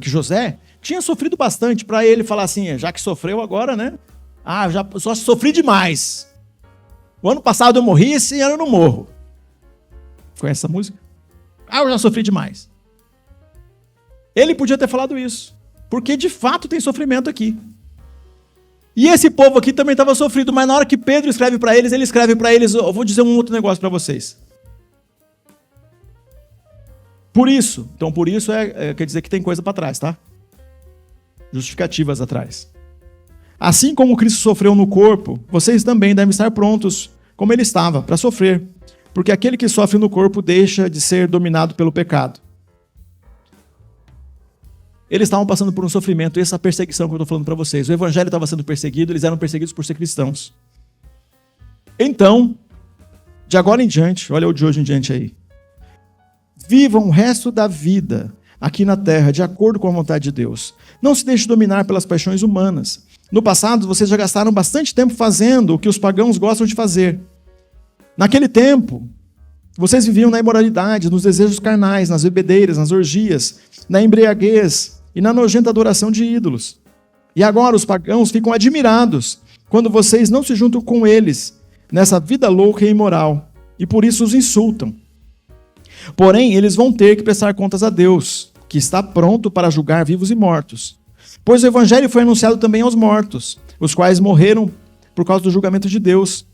José tinha sofrido bastante para ele falar assim, já que sofreu agora, né? Já só sofri demais. O ano passado eu morri, esse ano eu não morro. Conhece essa música? Eu já sofri demais. Ele podia ter falado isso, porque de fato tem sofrimento aqui. E esse povo aqui também estava sofrido, mas na hora que Pedro escreve para eles, ele escreve para eles, eu vou dizer um outro negócio para vocês. Por isso quer dizer que tem coisa para trás, tá? Justificativas atrás. Assim como Cristo sofreu no corpo, vocês também devem estar prontos, como ele estava, para sofrer. Porque aquele que sofre no corpo deixa de ser dominado pelo pecado. Eles estavam passando por um sofrimento, essa perseguição que eu estou falando para vocês. O evangelho estava sendo perseguido, eles eram perseguidos por ser cristãos. Então, de agora em diante, olha o de hoje em diante aí. Vivam o resto da vida aqui na terra, de acordo com a vontade de Deus. Não se deixe dominar pelas paixões humanas, No passado, vocês já gastaram bastante tempo fazendo o que os pagãos gostam de fazer. Naquele tempo, vocês viviam na imoralidade, nos desejos carnais, nas bebedeiras, nas orgias, na embriaguez e na nojenta adoração de ídolos. E agora os pagãos ficam admirados quando vocês não se juntam com eles nessa vida louca e imoral, e por isso os insultam. Porém, eles vão ter que prestar contas a Deus, que está pronto para julgar vivos e mortos. Pois o evangelho foi anunciado também aos mortos, os quais morreram por causa do julgamento de Deus,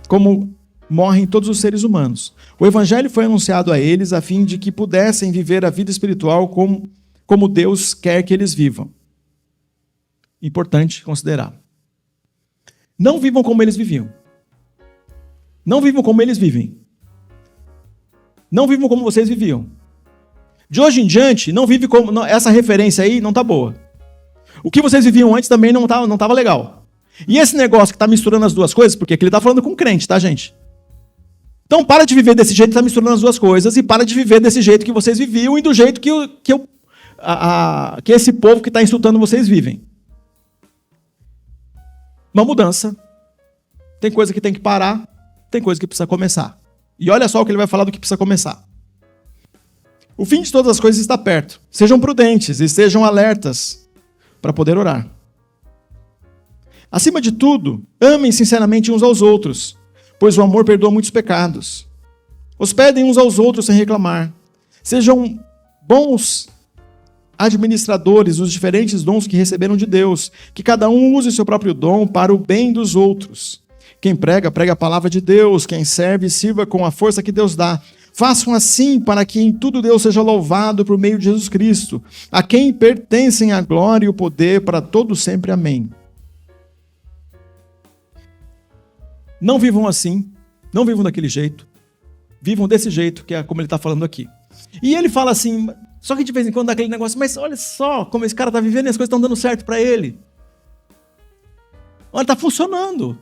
como morrem todos os seres humanos. O evangelho foi anunciado a eles a fim de que pudessem viver a vida espiritual como Deus quer que eles vivam. Importante considerar. Não vivam como eles viviam. Não vivam como eles vivem. Não vivam como vocês viviam. De hoje em diante, não vive como... Não, essa referência aí não está boa. O que vocês viviam antes também não estava legal. E esse negócio que está misturando as duas coisas, porque aqui ele está falando com crente, tá, gente? Então para de viver desse jeito que está misturando as duas coisas e para de viver desse jeito que vocês viviam e do jeito que esse povo que está insultando vocês vivem. Uma mudança. Tem coisa que tem que parar, tem coisa que precisa começar. E olha só o que ele vai falar do que precisa começar. O fim de todas as coisas está perto. Sejam prudentes e estejam alertas para poder orar. Acima de tudo, amem sinceramente uns aos outros, pois o amor perdoa muitos pecados. Hospedem uns aos outros sem reclamar. Sejam bons administradores dos diferentes dons que receberam de Deus, que cada um use o seu próprio dom para o bem dos outros. Quem prega, pregue a palavra de Deus. Quem serve, sirva com a força que Deus dá. Façam assim para que em tudo Deus seja louvado por meio de Jesus Cristo, a quem pertencem a glória e o poder para todos sempre. Amém. Não vivam assim, não vivam daquele jeito, vivam desse jeito, que é como ele está falando aqui. E ele fala assim, só que de vez em quando dá aquele negócio, mas olha só como esse cara está vivendo e as coisas estão dando certo para ele. Olha, está funcionando.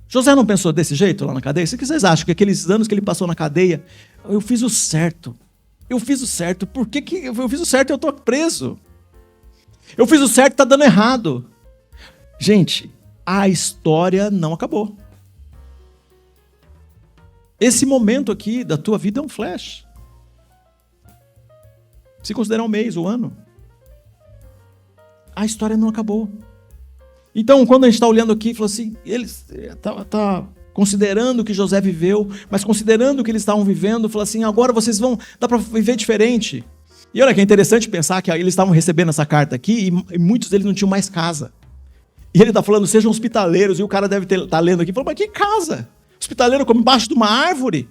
José não pensou desse jeito lá na cadeia? O que vocês acham? Que aqueles anos que ele passou na cadeia, eu fiz o certo. Por que eu fiz o certo e eu estou preso? Eu fiz o certo e está dando errado. Gente, a história não acabou. Esse momento aqui da tua vida é um flash. Se considerar um mês, um ano. A história não acabou. Então, quando a gente está olhando aqui, falou assim, ele está considerando o que José viveu, mas considerando o que eles estavam vivendo, falou assim, agora vocês vão, dá para viver diferente. E olha que é interessante pensar que eles estavam recebendo essa carta aqui e muitos deles não tinham mais casa. E ele está falando, sejam hospitaleiros, e o cara deve estar lendo aqui, falou, mas que casa? Hospitaleiro como embaixo de uma árvore?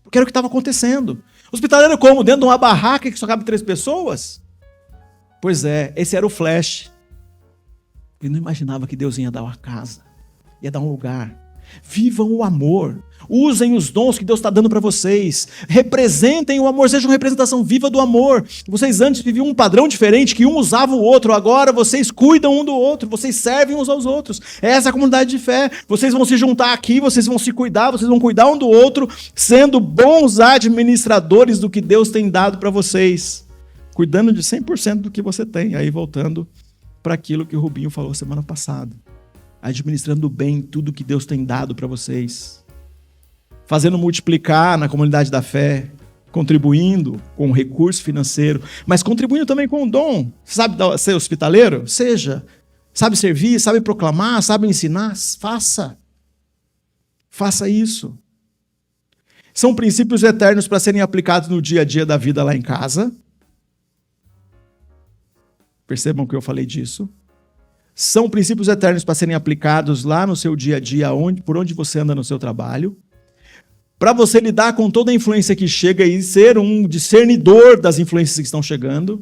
Porque era o que estava acontecendo. Hospitaleiro como? Dentro de uma barraca que só cabe 3 pessoas? Pois é, esse era o flash. Ele não imaginava que Deus ia dar uma casa, ia dar um lugar. Vivam o amor, usem os dons que Deus está dando para vocês, representem o amor, sejam uma representação viva do amor. Vocês antes viviam um padrão diferente, que um usava o outro, agora vocês cuidam um do outro, vocês servem uns aos outros. Essa é a comunidade de fé, vocês vão se juntar aqui, vocês vão se cuidar, vocês vão cuidar um do outro, sendo bons administradores do que Deus tem dado para vocês, cuidando de 100% do que você tem. Aí voltando para aquilo que o Rubinho falou semana passada. Administrando bem tudo que Deus tem dado para vocês. Fazendo multiplicar na comunidade da fé. Contribuindo com recurso financeiro. Mas contribuindo também com o dom. Sabe ser hospitaleiro? Seja. Sabe servir, sabe proclamar, sabe ensinar? Faça. Faça isso. São princípios eternos para serem aplicados no dia a dia da vida lá em casa. Percebam que eu falei disso. São princípios eternos para serem aplicados lá no seu dia a dia, por onde você anda no seu trabalho. Para você lidar com toda a influência que chega e ser um discernidor das influências que estão chegando.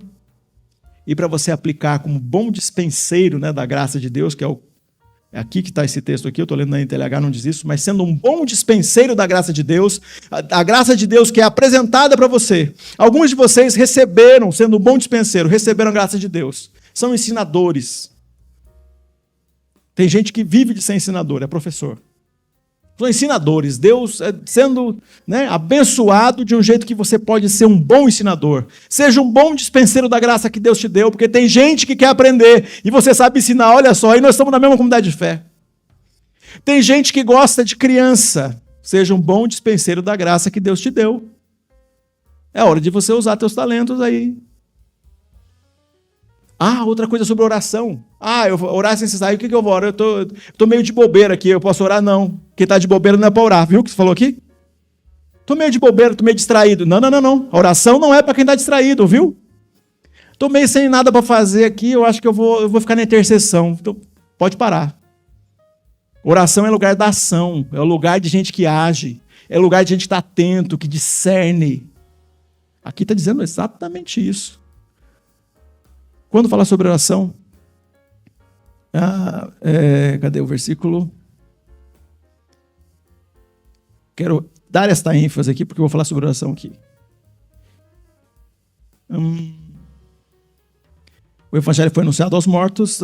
E para você aplicar como bom dispenseiro, né, da graça de Deus, que é aqui que está esse texto aqui, eu estou lendo na NTLH, não diz isso, mas sendo um bom dispenseiro da graça de Deus, a graça de Deus que é apresentada para você. Alguns de vocês receberam, sendo um bom dispenseiro, receberam a graça de Deus. São ensinadores. Tem gente que vive de ser ensinador, é professor. São ensinadores. Deus sendo, né, abençoado de um jeito que você pode ser um bom ensinador. Seja um bom dispenseiro da graça que Deus te deu, porque tem gente que quer aprender e você sabe ensinar. Olha só, e nós estamos na mesma comunidade de fé. Tem gente que gosta de criança. Seja um bom dispenseiro da graça que Deus te deu. É hora de você usar teus talentos aí. Outra coisa sobre oração. Eu vou orar sem cessar. O que eu vou orar? Eu tô meio de bobeira aqui. Eu posso orar? Não. Quem está de bobeira não é para orar. Viu o que você falou aqui? Tô meio de bobeira, tô meio distraído. Não. A oração não é para quem está distraído, viu? Tô meio sem nada para fazer aqui. Eu acho que eu vou ficar na intercessão. Então, pode parar. Oração é lugar da ação. É o lugar de gente que age. É o lugar de gente que está atento, que discerne. Aqui está dizendo exatamente isso. Quando fala sobre oração, cadê o versículo? Quero dar esta ênfase aqui, porque eu vou falar sobre oração aqui. O evangelho foi anunciado aos mortos.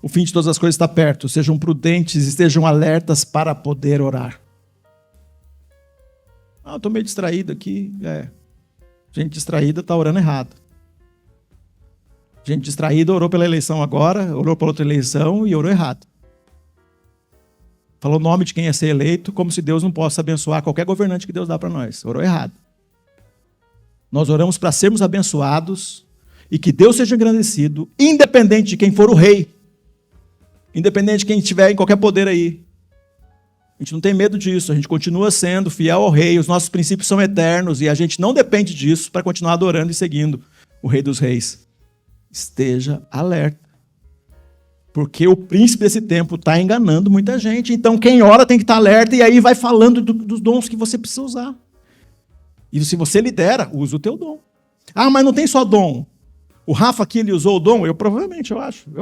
O fim de todas as coisas está perto. Sejam prudentes e estejam alertas para poder orar. Estou meio distraído aqui. Gente distraída está orando errado. Gente distraída orou pela eleição agora, orou pela outra eleição e orou errado. Falou o nome de quem ia ser eleito, como se Deus não possa abençoar qualquer governante que Deus dá para nós. Orou errado. Nós oramos para sermos abençoados e que Deus seja engrandecido, independente de quem for o rei. Independente de quem estiver em qualquer poder aí. A gente não tem medo disso, a gente continua sendo fiel ao rei, os nossos princípios são eternos e a gente não depende disso para continuar adorando e seguindo o Rei dos Reis. Esteja alerta. Porque o príncipe desse tempo está enganando muita gente. Então quem ora tem que estar alerta e aí vai falando dos dons que você precisa usar. E se você lidera, usa o teu dom. Mas não tem só dom. O Rafa aqui, ele usou o dom? Eu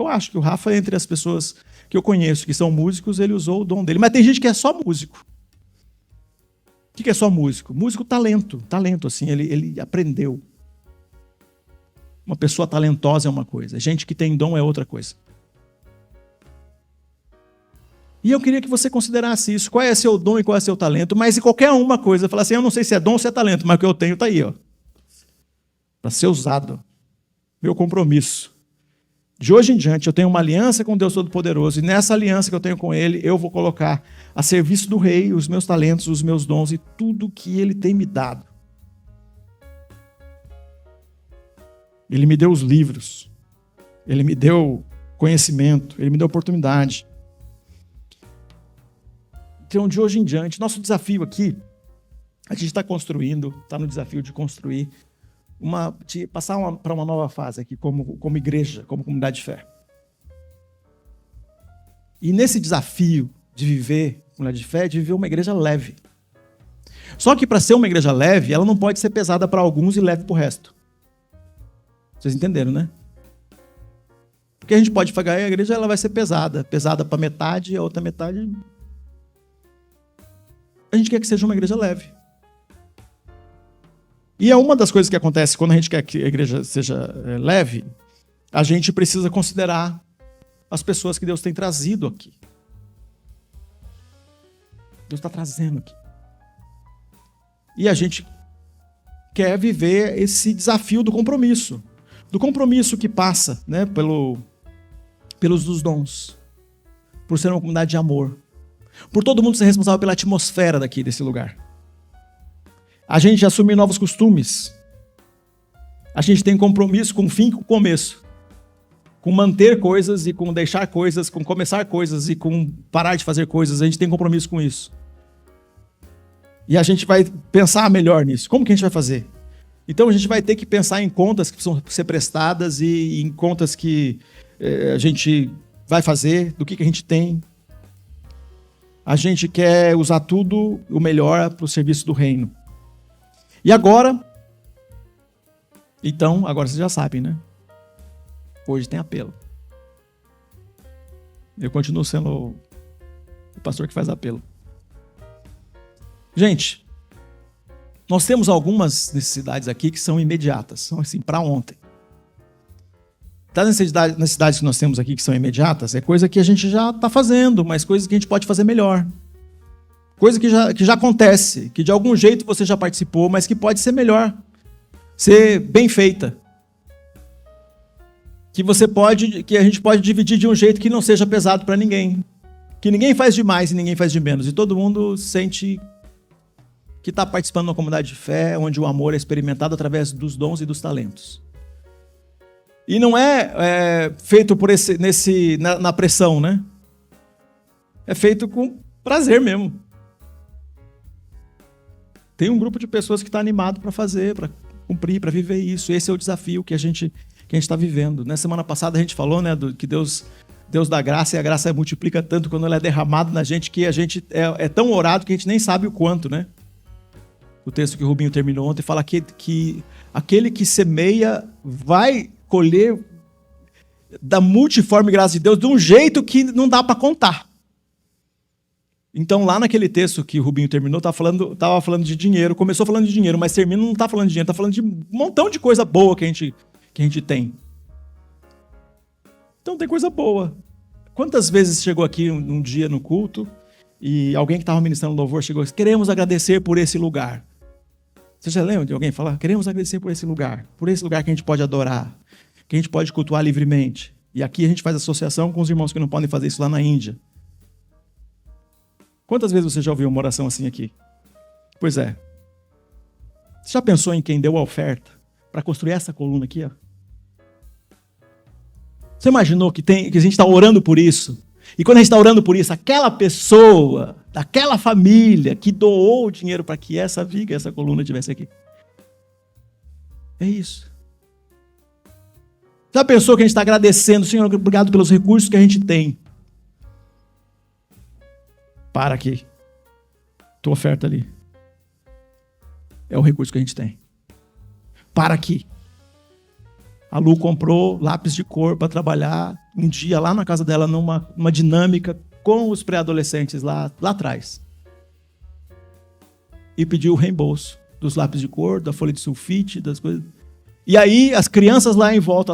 acho que o Rafa, entre as pessoas que eu conheço, que são músicos, ele usou o dom dele. Mas tem gente que é só músico. O que é só músico? Músico, talento, assim, ele aprendeu. Uma pessoa talentosa é uma coisa, gente que tem dom é outra coisa. E eu queria que você considerasse isso. Qual é seu dom e qual é seu talento? Mas em qualquer uma coisa, falar assim, eu não sei se é dom ou se é talento, mas o que eu tenho está aí, ó, para ser usado. Meu compromisso. De hoje em diante, eu tenho uma aliança com Deus Todo-Poderoso, e nessa aliança que eu tenho com Ele, eu vou colocar a serviço do Rei os meus talentos, os meus dons e tudo que Ele tem me dado. Ele me deu os livros, Ele me deu conhecimento, Ele me deu oportunidade. Então, de hoje em diante, nosso desafio aqui, a gente está construindo, está no desafio de construir, de passar para uma nova fase aqui, como igreja, como comunidade de fé. E nesse desafio de viver comunidade de fé, de viver uma igreja leve. Só que para ser uma igreja leve, ela não pode ser pesada para alguns e leve para o resto. Vocês entenderam, né? Porque a gente pode pagar a igreja, ela vai ser pesada para metade, a outra metade. A gente quer que seja uma igreja leve. E é uma das coisas que acontece quando a gente quer que a igreja seja leve, a gente precisa considerar as pessoas que Deus tem trazido aqui. Deus está trazendo aqui. E a gente quer viver esse desafio do compromisso. Do compromisso que passa, né, pelos dos dons. Por ser uma comunidade de amor. Por todo mundo ser responsável pela atmosfera desse lugar. A gente assumir novos costumes. A gente tem compromisso com o fim e com o começo. Com manter coisas e com deixar coisas, com começar coisas e com parar de fazer coisas. A gente tem compromisso com isso. E a gente vai pensar melhor nisso. Como que a gente vai fazer? Então a gente vai ter que pensar em contas que precisam ser prestadas e em contas que a gente vai fazer, do que a gente tem. A gente quer usar tudo o melhor para o serviço do reino. E agora? Então, agora vocês já sabem, né? Hoje tem apelo. Eu continuo sendo o pastor que faz apelo. Gente, nós temos algumas necessidades aqui que são imediatas, são assim, para ontem. Das necessidades que nós temos aqui que são imediatas, é coisa que a gente já está fazendo, mas coisas que a gente pode fazer melhor. Coisa que já acontece, que de algum jeito você já participou, mas que pode ser melhor, ser bem feita. Que a gente pode dividir de um jeito que não seja pesado para ninguém. Que ninguém faz de mais e ninguém faz de menos. E todo mundo sente que está participando de uma comunidade de fé, onde o amor é experimentado através dos dons e dos talentos. E não é feito na pressão, né? É feito com prazer mesmo. Tem um grupo de pessoas que está animado para fazer, para cumprir, para viver isso. Esse é o desafio que a gente está vivendo. Na semana passada a gente falou, né, que Deus dá graça, e a graça multiplica tanto quando ela é derramada na gente, que a gente é tão orado que a gente nem sabe o quanto, né? O texto que o Rubinho terminou ontem fala que aquele que semeia vai colher da multiforme graça de Deus de um jeito que não dá para contar. Então, lá naquele texto que o Rubinho terminou, estava falando de dinheiro, começou falando de dinheiro, mas termina não está falando de dinheiro, está falando de um montão de coisa boa que a gente tem. Então tem coisa boa. Quantas vezes chegou aqui um dia no culto e alguém que estava ministrando louvor chegou e disse, queremos agradecer por esse lugar. Você já lembra de alguém falar? Queremos agradecer por esse lugar que a gente pode adorar, que a gente pode cultuar livremente. E aqui a gente faz associação com os irmãos que não podem fazer isso lá na Índia. Quantas vezes você já ouviu uma oração assim aqui? Pois é. Você já pensou em quem deu a oferta para construir essa coluna aqui, ó? Você imaginou que a gente está orando por isso? E quando a gente está orando por isso, aquela pessoa, daquela família que doou o dinheiro para que essa viga, essa coluna estivesse aqui. É isso. Já pensou que a gente está agradecendo, Senhor, obrigado pelos recursos que a gente tem? Para aqui. Tua oferta ali. É o recurso que a gente tem. Para aqui. A Lu comprou lápis de cor para trabalhar um dia lá na casa dela, numa dinâmica com os pré-adolescentes lá atrás. E pediu o reembolso dos lápis de cor, da folha de sulfite, das coisas. E aí as crianças lá em volta,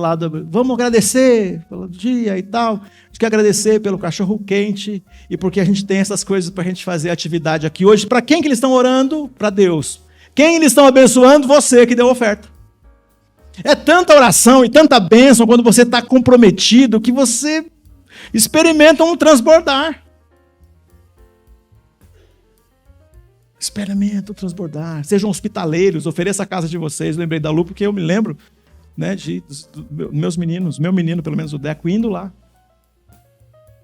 vamos agradecer pelo dia e tal. A gente quer agradecer pelo cachorro quente e porque a gente tem essas coisas para a gente fazer atividade aqui hoje. Para quem que eles estão orando? Para Deus. Quem eles estão abençoando? Você que deu a oferta. É tanta oração e tanta bênção quando você está comprometido que você experimenta um transbordar. Experimenta um transbordar. Sejam hospitaleiros, ofereça a casa de vocês. Lembrei da Lu porque eu me lembro, né, dos meus meninos, meu menino, pelo menos o Deco, indo lá.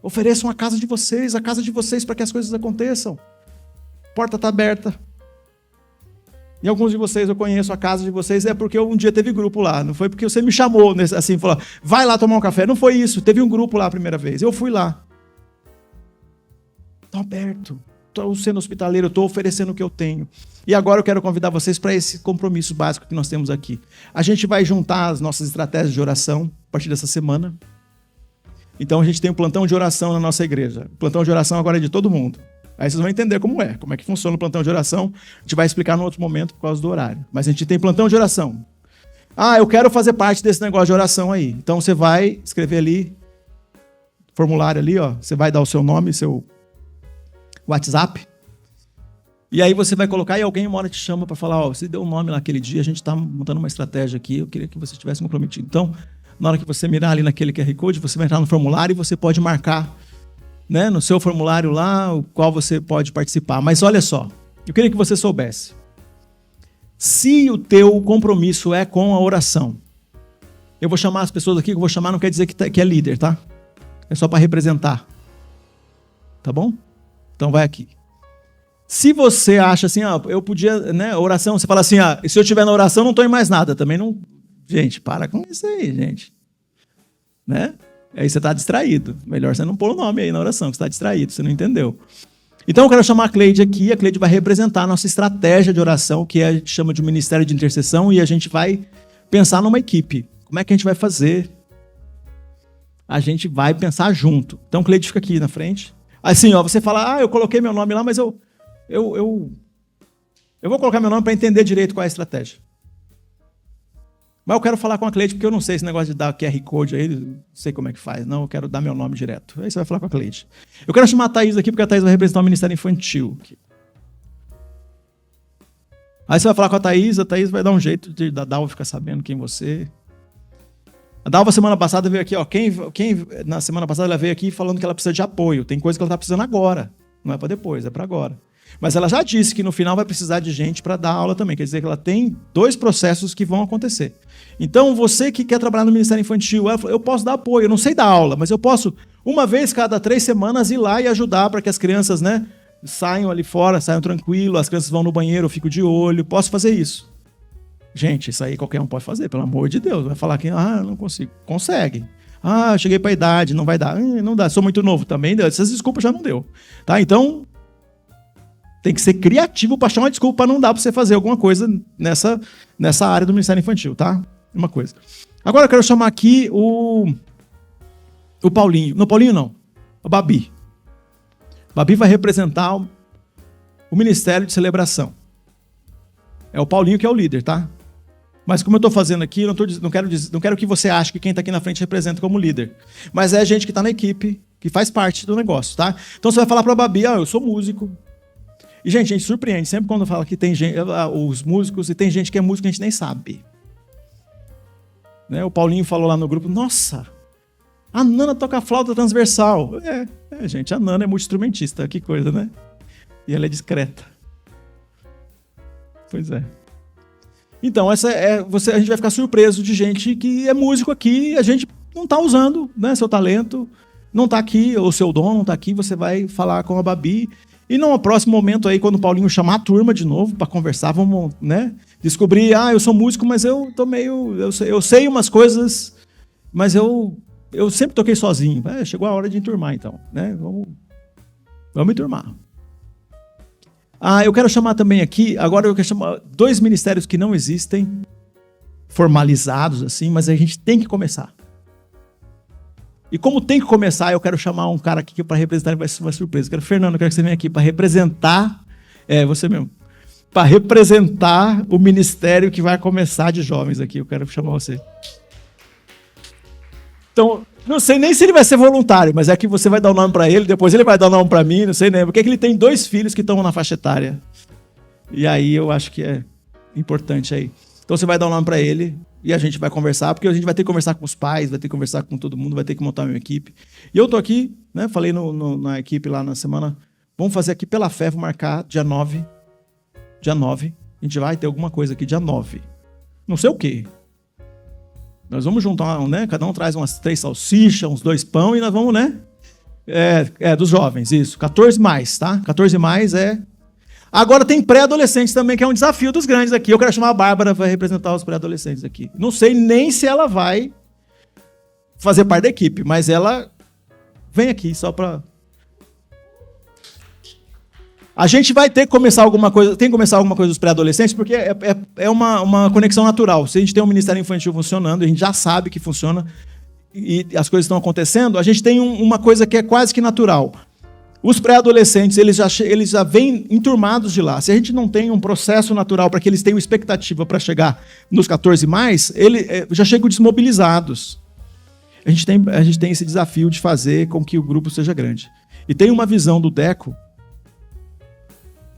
Ofereçam a casa de vocês para que as coisas aconteçam. A porta está aberta. E alguns de vocês, eu conheço a casa de vocês, é porque um dia teve grupo lá. Não foi porque você me chamou, assim, falou, vai lá tomar um café. Não foi isso, teve um grupo lá a primeira vez. Eu fui lá. Estou aberto, estou sendo hospitaleiro, estou oferecendo o que eu tenho. E agora eu quero convidar vocês para esse compromisso básico que nós temos aqui. A gente vai juntar as nossas estratégias de oração a partir dessa semana. Então a gente tem um plantão de oração na nossa igreja. O plantão de oração agora é de todo mundo. Aí vocês vão entender como é que funciona o plantão de oração. A gente vai explicar no outro momento por causa do horário. Mas a gente tem plantão de oração. Eu quero fazer parte desse negócio de oração aí. Então você vai escrever ali, formulário ali, ó. Você vai dar o seu nome, seu WhatsApp. E aí você vai colocar e alguém uma hora te chama para falar, você deu um nome lá aquele dia, a gente está montando uma estratégia aqui, eu queria que você estivesse comprometido. Então, na hora que você mirar ali naquele QR Code, você vai entrar no formulário e você pode marcar, né, no seu formulário lá, o qual você pode participar. Mas olha só, eu queria que você soubesse. Se o teu compromisso é com a oração, eu vou chamar as pessoas aqui, que eu vou chamar não quer dizer que é líder, tá? É só para representar. Tá bom? Então vai aqui. Se você acha assim, eu podia, né, oração, você fala assim, se eu estiver na oração, não estou em mais nada. Também não... Gente, para com isso aí, gente. Né? Aí você está distraído. Melhor você não pôr o nome aí na oração, que você está distraído, você não entendeu. Então eu quero chamar a Cleide aqui. A Cleide vai representar a nossa estratégia de oração, que a gente chama de ministério de intercessão, e a gente vai pensar numa equipe. Como é que a gente vai fazer? A gente vai pensar junto. Então Cleide fica aqui na frente. Assim, você fala, eu coloquei meu nome lá, mas eu vou colocar meu nome para entender direito qual é a estratégia. Mas eu quero falar com a Cleide, porque eu não sei esse negócio de dar QR Code aí, não sei como é que faz. Não, eu quero dar meu nome direto. Aí você vai falar com a Cleide. Eu quero chamar a Thaís aqui, porque a Thaís vai representar o Ministério Infantil. Aí você vai falar com a Thaís vai dar um jeito da Dalva ficar sabendo quem você... A Dalva, semana passada, veio aqui, ó. Na semana passada, ela veio aqui falando que ela precisa de apoio. Tem coisa que ela está precisando agora. Não é para depois, é para agora. Mas ela já disse que no final vai precisar de gente para dar aula também. Quer dizer que ela tem 2 processos que vão acontecer. Então, você que quer trabalhar no Ministério Infantil, ela falou, eu posso dar apoio, eu não sei dar aula, mas eu posso, uma vez cada 3 semanas, ir lá e ajudar para que as crianças, né, saiam ali fora, saiam tranquilo, as crianças vão no banheiro, eu fico de olho, posso fazer isso. Gente, isso aí qualquer um pode fazer, pelo amor de Deus. Vai falar que, eu não consigo. Consegue. Eu cheguei para a idade, não vai dar. Não dá, sou muito novo também. Essas desculpas já não deu. Tá? Então, tem que ser criativo para achar uma desculpa para não dar para você fazer alguma coisa nessa área do Ministério Infantil, tá? Uma coisa. Agora eu quero chamar aqui o Paulinho. Não, Paulinho não. O Babi. Babi vai representar o Ministério de Celebração. É o Paulinho que é o líder, tá? Mas como eu estou fazendo aqui, eu não quero que você ache que quem está aqui na frente representa como líder. Mas é gente que está na equipe, que faz parte do negócio, tá? Então você vai falar para a Babi, eu sou músico. E, gente, a gente surpreende. Sempre quando fala que tem gente, os músicos, e tem gente que é músico que a gente nem sabe. Né? O Paulinho falou lá no grupo, nossa, a Nana toca flauta transversal. Gente, a Nana é multi-instrumentista, que coisa, né? E ela é discreta. Pois é. Então, a gente vai ficar surpreso de gente que é músico aqui e a gente não está usando, né, seu talento, não está aqui, o seu dom não está aqui, você vai falar com a Babi. E no próximo momento aí, quando o Paulinho chamar a turma de novo para conversar, vamos, né, descobrir, eu sou músico, mas eu tô meio... Eu sei umas coisas, mas eu sempre toquei sozinho. Chegou a hora de enturmar, então, né? Vamos enturmar. Eu quero chamar também aqui, agora eu quero chamar 2 ministérios que não existem, formalizados assim, mas a gente tem que começar. E como tem que começar, eu quero chamar um cara aqui para representar, vai ser uma surpresa. Fernando, eu quero que você venha aqui para representar, você mesmo, para representar o ministério que vai começar de jovens aqui. Eu quero chamar você. Então, não sei nem se ele vai ser voluntário, mas é que você vai dar o nome para ele, depois ele vai dar o nome para mim, não sei nem, porque ele tem 2 filhos que estão na faixa etária. E aí eu acho que é importante aí. Então você vai dar o nome para ele e a gente vai conversar, porque a gente vai ter que conversar com os pais, vai ter que conversar com todo mundo, vai ter que montar uma equipe. E eu tô aqui, né, falei na equipe lá na semana, vamos fazer aqui pela fé, vou marcar dia 9. Dia 9, a gente vai ter alguma coisa aqui, dia 9. Não sei o quê. Nós vamos juntar, né? Cada um traz umas 3 salsichas, uns 2 pão e nós vamos, né? Dos jovens, isso. 14 mais, tá? 14 mais é... Agora tem pré-adolescentes também, que é um desafio dos grandes aqui. Eu quero chamar a Bárbara para representar os pré-adolescentes aqui. Não sei nem se ela vai fazer parte da equipe, mas ela vem aqui só para... A gente vai ter que começar alguma coisa, tem que começar alguma coisa dos pré-adolescentes, porque é uma conexão natural. Se a gente tem um Ministério Infantil funcionando, a gente já sabe que funciona e as coisas estão acontecendo, a gente tem uma coisa que é quase que natural. Os pré-adolescentes, eles já vêm enturmados de lá. Se a gente não tem um processo natural para que eles tenham expectativa para chegar nos 14 mais, eles já chegam desmobilizados. A gente tem esse desafio de fazer com que o grupo seja grande. E tem uma visão do Deco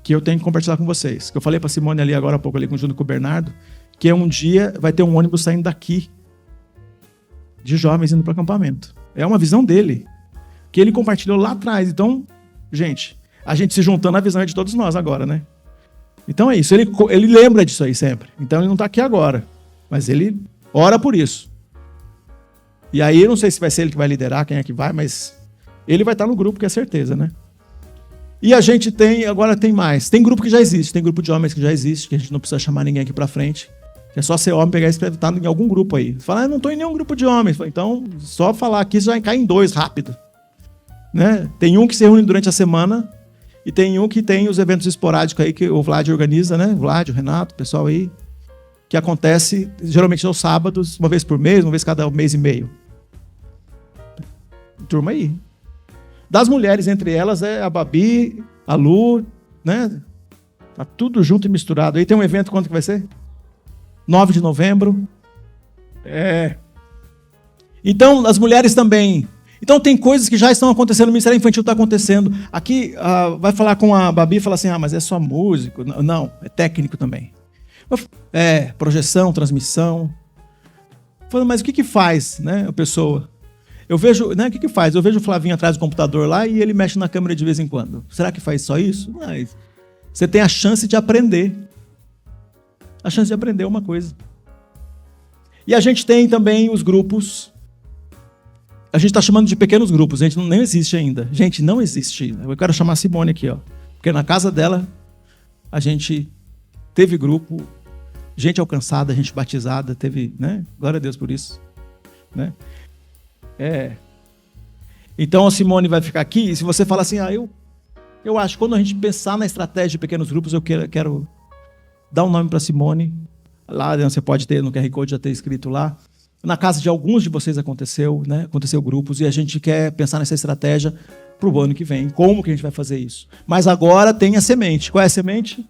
que eu tenho que compartilhar com vocês. Que eu falei para a Simone ali agora há pouco, ali junto com o Bernardo, que um dia vai ter um ônibus saindo daqui, de jovens indo para o acampamento. É uma visão dele, que ele compartilhou lá atrás. Então, gente, a gente se juntando, a visão é de todos nós agora, né? Então é isso, ele lembra disso aí sempre. Então ele não está aqui agora, mas ele ora por isso. E aí, eu não sei se vai ser ele que vai liderar, quem é que vai, mas ele vai estar no grupo, que é certeza, né? E a gente agora tem mais. Tem grupo que já existe, tem grupo de homens que já existe, que a gente não precisa chamar ninguém aqui pra frente. É só ser homem, pegar e escrever, tá em algum grupo aí. Falar, eu não tô em nenhum grupo de homens. Então, só falar aqui, já cai em 2 rápido. Né? Tem um que se reúne durante a semana e tem um que tem os eventos esporádicos aí que o Vlad organiza, né? O Vlad, o Renato, o pessoal aí, que acontece geralmente aos sábados, uma vez por mês, uma vez cada mês e meio. Turma aí. Das mulheres, entre elas, é a Babi, a Lu, né? Tá tudo junto e misturado. Aí tem um evento, quando que vai ser? 9 de novembro. Então, as mulheres também. Então, tem coisas que já estão acontecendo, o Ministério Infantil está acontecendo. Aqui, vai falar com a Babi e falar assim, mas é só músico. Não, é técnico também. Projeção, transmissão. Falando, mas o que faz, né, a pessoa? Eu vejo, né, o que faz? Eu vejo o Flavinho atrás do computador lá e ele mexe na câmera de vez em quando. Será que faz só isso? Mas você tem a chance de aprender. A chance de aprender uma coisa. E a gente tem também os grupos. A gente está chamando de pequenos grupos. A gente nem existe ainda. Gente, não existe. Eu quero chamar a Simone aqui, ó. Porque na casa dela, a gente teve grupo, gente alcançada, gente batizada, teve, né? Glória a Deus por isso. Né? Então a Simone vai ficar aqui, e se você fala assim, eu acho que quando a gente pensar na estratégia de pequenos grupos, eu quero dar um nome para Simone. Lá você pode ter, no QR Code já ter escrito lá. Na casa de alguns de vocês aconteceu, né? Aconteceu grupos, e a gente quer pensar nessa estratégia para o ano que vem. Como que a gente vai fazer isso? Mas agora tem a semente. Qual é a semente?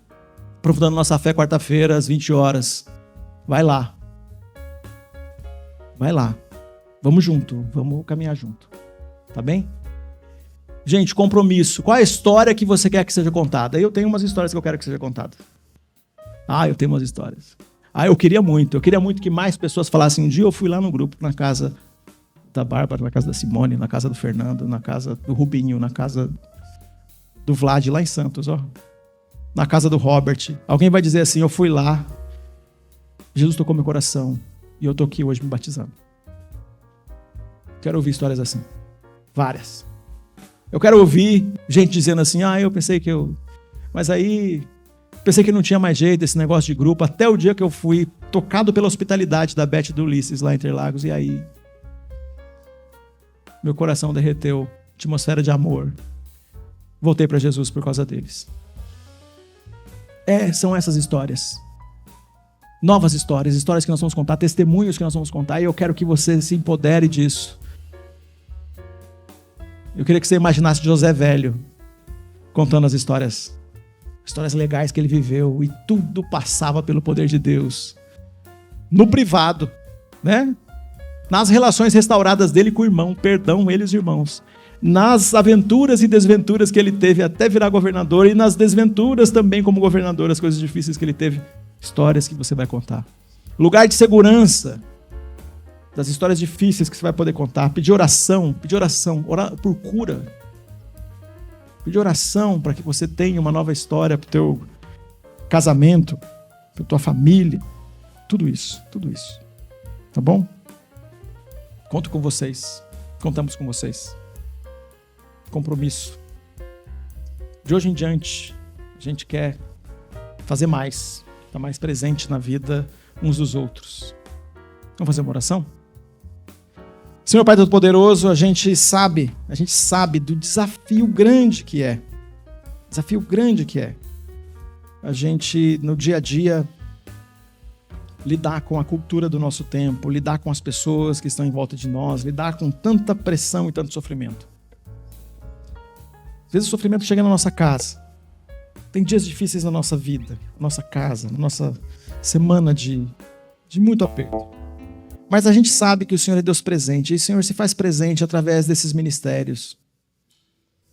Aprofundando nossa fé, quarta-feira, às 20 horas. Vai lá. Vai lá. Vamos junto, vamos caminhar junto. Tá bem? Gente, compromisso. Qual é a história que você quer que seja contada? Eu tenho umas histórias que eu quero que seja contada. Eu tenho umas histórias. Eu queria muito que mais pessoas falassem. Um dia eu fui lá no grupo, na casa da Bárbara, na casa da Simone, na casa do Fernando, na casa do Rubinho, na casa do Vlad, lá em Santos, ó. Na casa do Robert. Alguém vai dizer assim, eu fui lá, Jesus tocou meu coração e eu tô aqui hoje me batizando. Quero ouvir histórias assim. Várias. Eu quero ouvir gente dizendo assim, eu pensei que Mas aí, pensei que não tinha mais jeito esse negócio de grupo, até o dia que eu fui tocado pela hospitalidade da Beth e do Ulisses lá em Interlagos, e aí meu coração derreteu, atmosfera de amor. Voltei para Jesus por causa deles. São essas histórias. Novas histórias que nós vamos contar, testemunhos que nós vamos contar, e eu quero que você se empodere disso. Eu queria que você imaginasse José velho contando as histórias legais que ele viveu, e tudo passava pelo poder de Deus. No privado, né? Nas relações restauradas dele com o irmão, perdão, eles irmãos. Nas aventuras e desventuras que ele teve até virar governador, e nas desventuras também como governador, as coisas difíceis que ele teve, histórias que você vai contar. Lugar de segurança, das histórias difíceis que você vai poder contar. Pedir oração, orar por cura. Pedir oração para que você tenha uma nova história para o teu casamento, para a tua família. Tudo isso. Tá bom? Conto com vocês. Contamos com vocês. Compromisso. De hoje em diante, a gente quer fazer mais. Estar mais presente na vida uns dos outros. Vamos fazer uma oração? Senhor Pai Todo-Poderoso, a gente sabe do desafio grande que é. A gente, no dia a dia, lidar com a cultura do nosso tempo, lidar com as pessoas que estão em volta de nós, lidar com tanta pressão e tanto sofrimento. Às vezes o sofrimento chega na nossa casa. Tem dias difíceis na nossa vida, na nossa casa, na nossa semana de muito aperto. Mas a gente sabe que o Senhor é Deus presente, e o Senhor se faz presente através desses ministérios.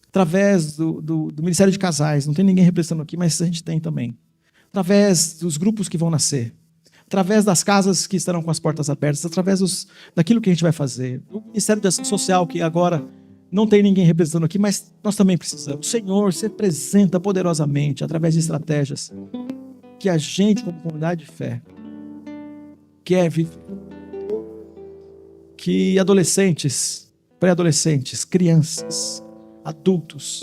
Através do Ministério de Casais, não tem ninguém representando aqui, mas a gente tem também. Através dos grupos que vão nascer. Através das casas que estarão com as portas abertas, através daquilo que a gente vai fazer. O Ministério de Ação Social, que agora não tem ninguém representando aqui, mas nós também precisamos. O Senhor se apresenta poderosamente através de estratégias que a gente, como comunidade de fé, quer viver. Que adolescentes, pré-adolescentes, crianças, adultos,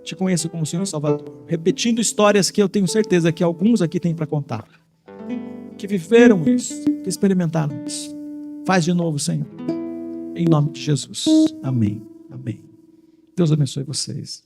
te conheçam como Senhor e Salvador, repetindo histórias que eu tenho certeza que alguns aqui têm para contar, que viveram isso, que experimentaram isso. Faz de novo, Senhor, em nome de Jesus. Amém. Deus abençoe vocês.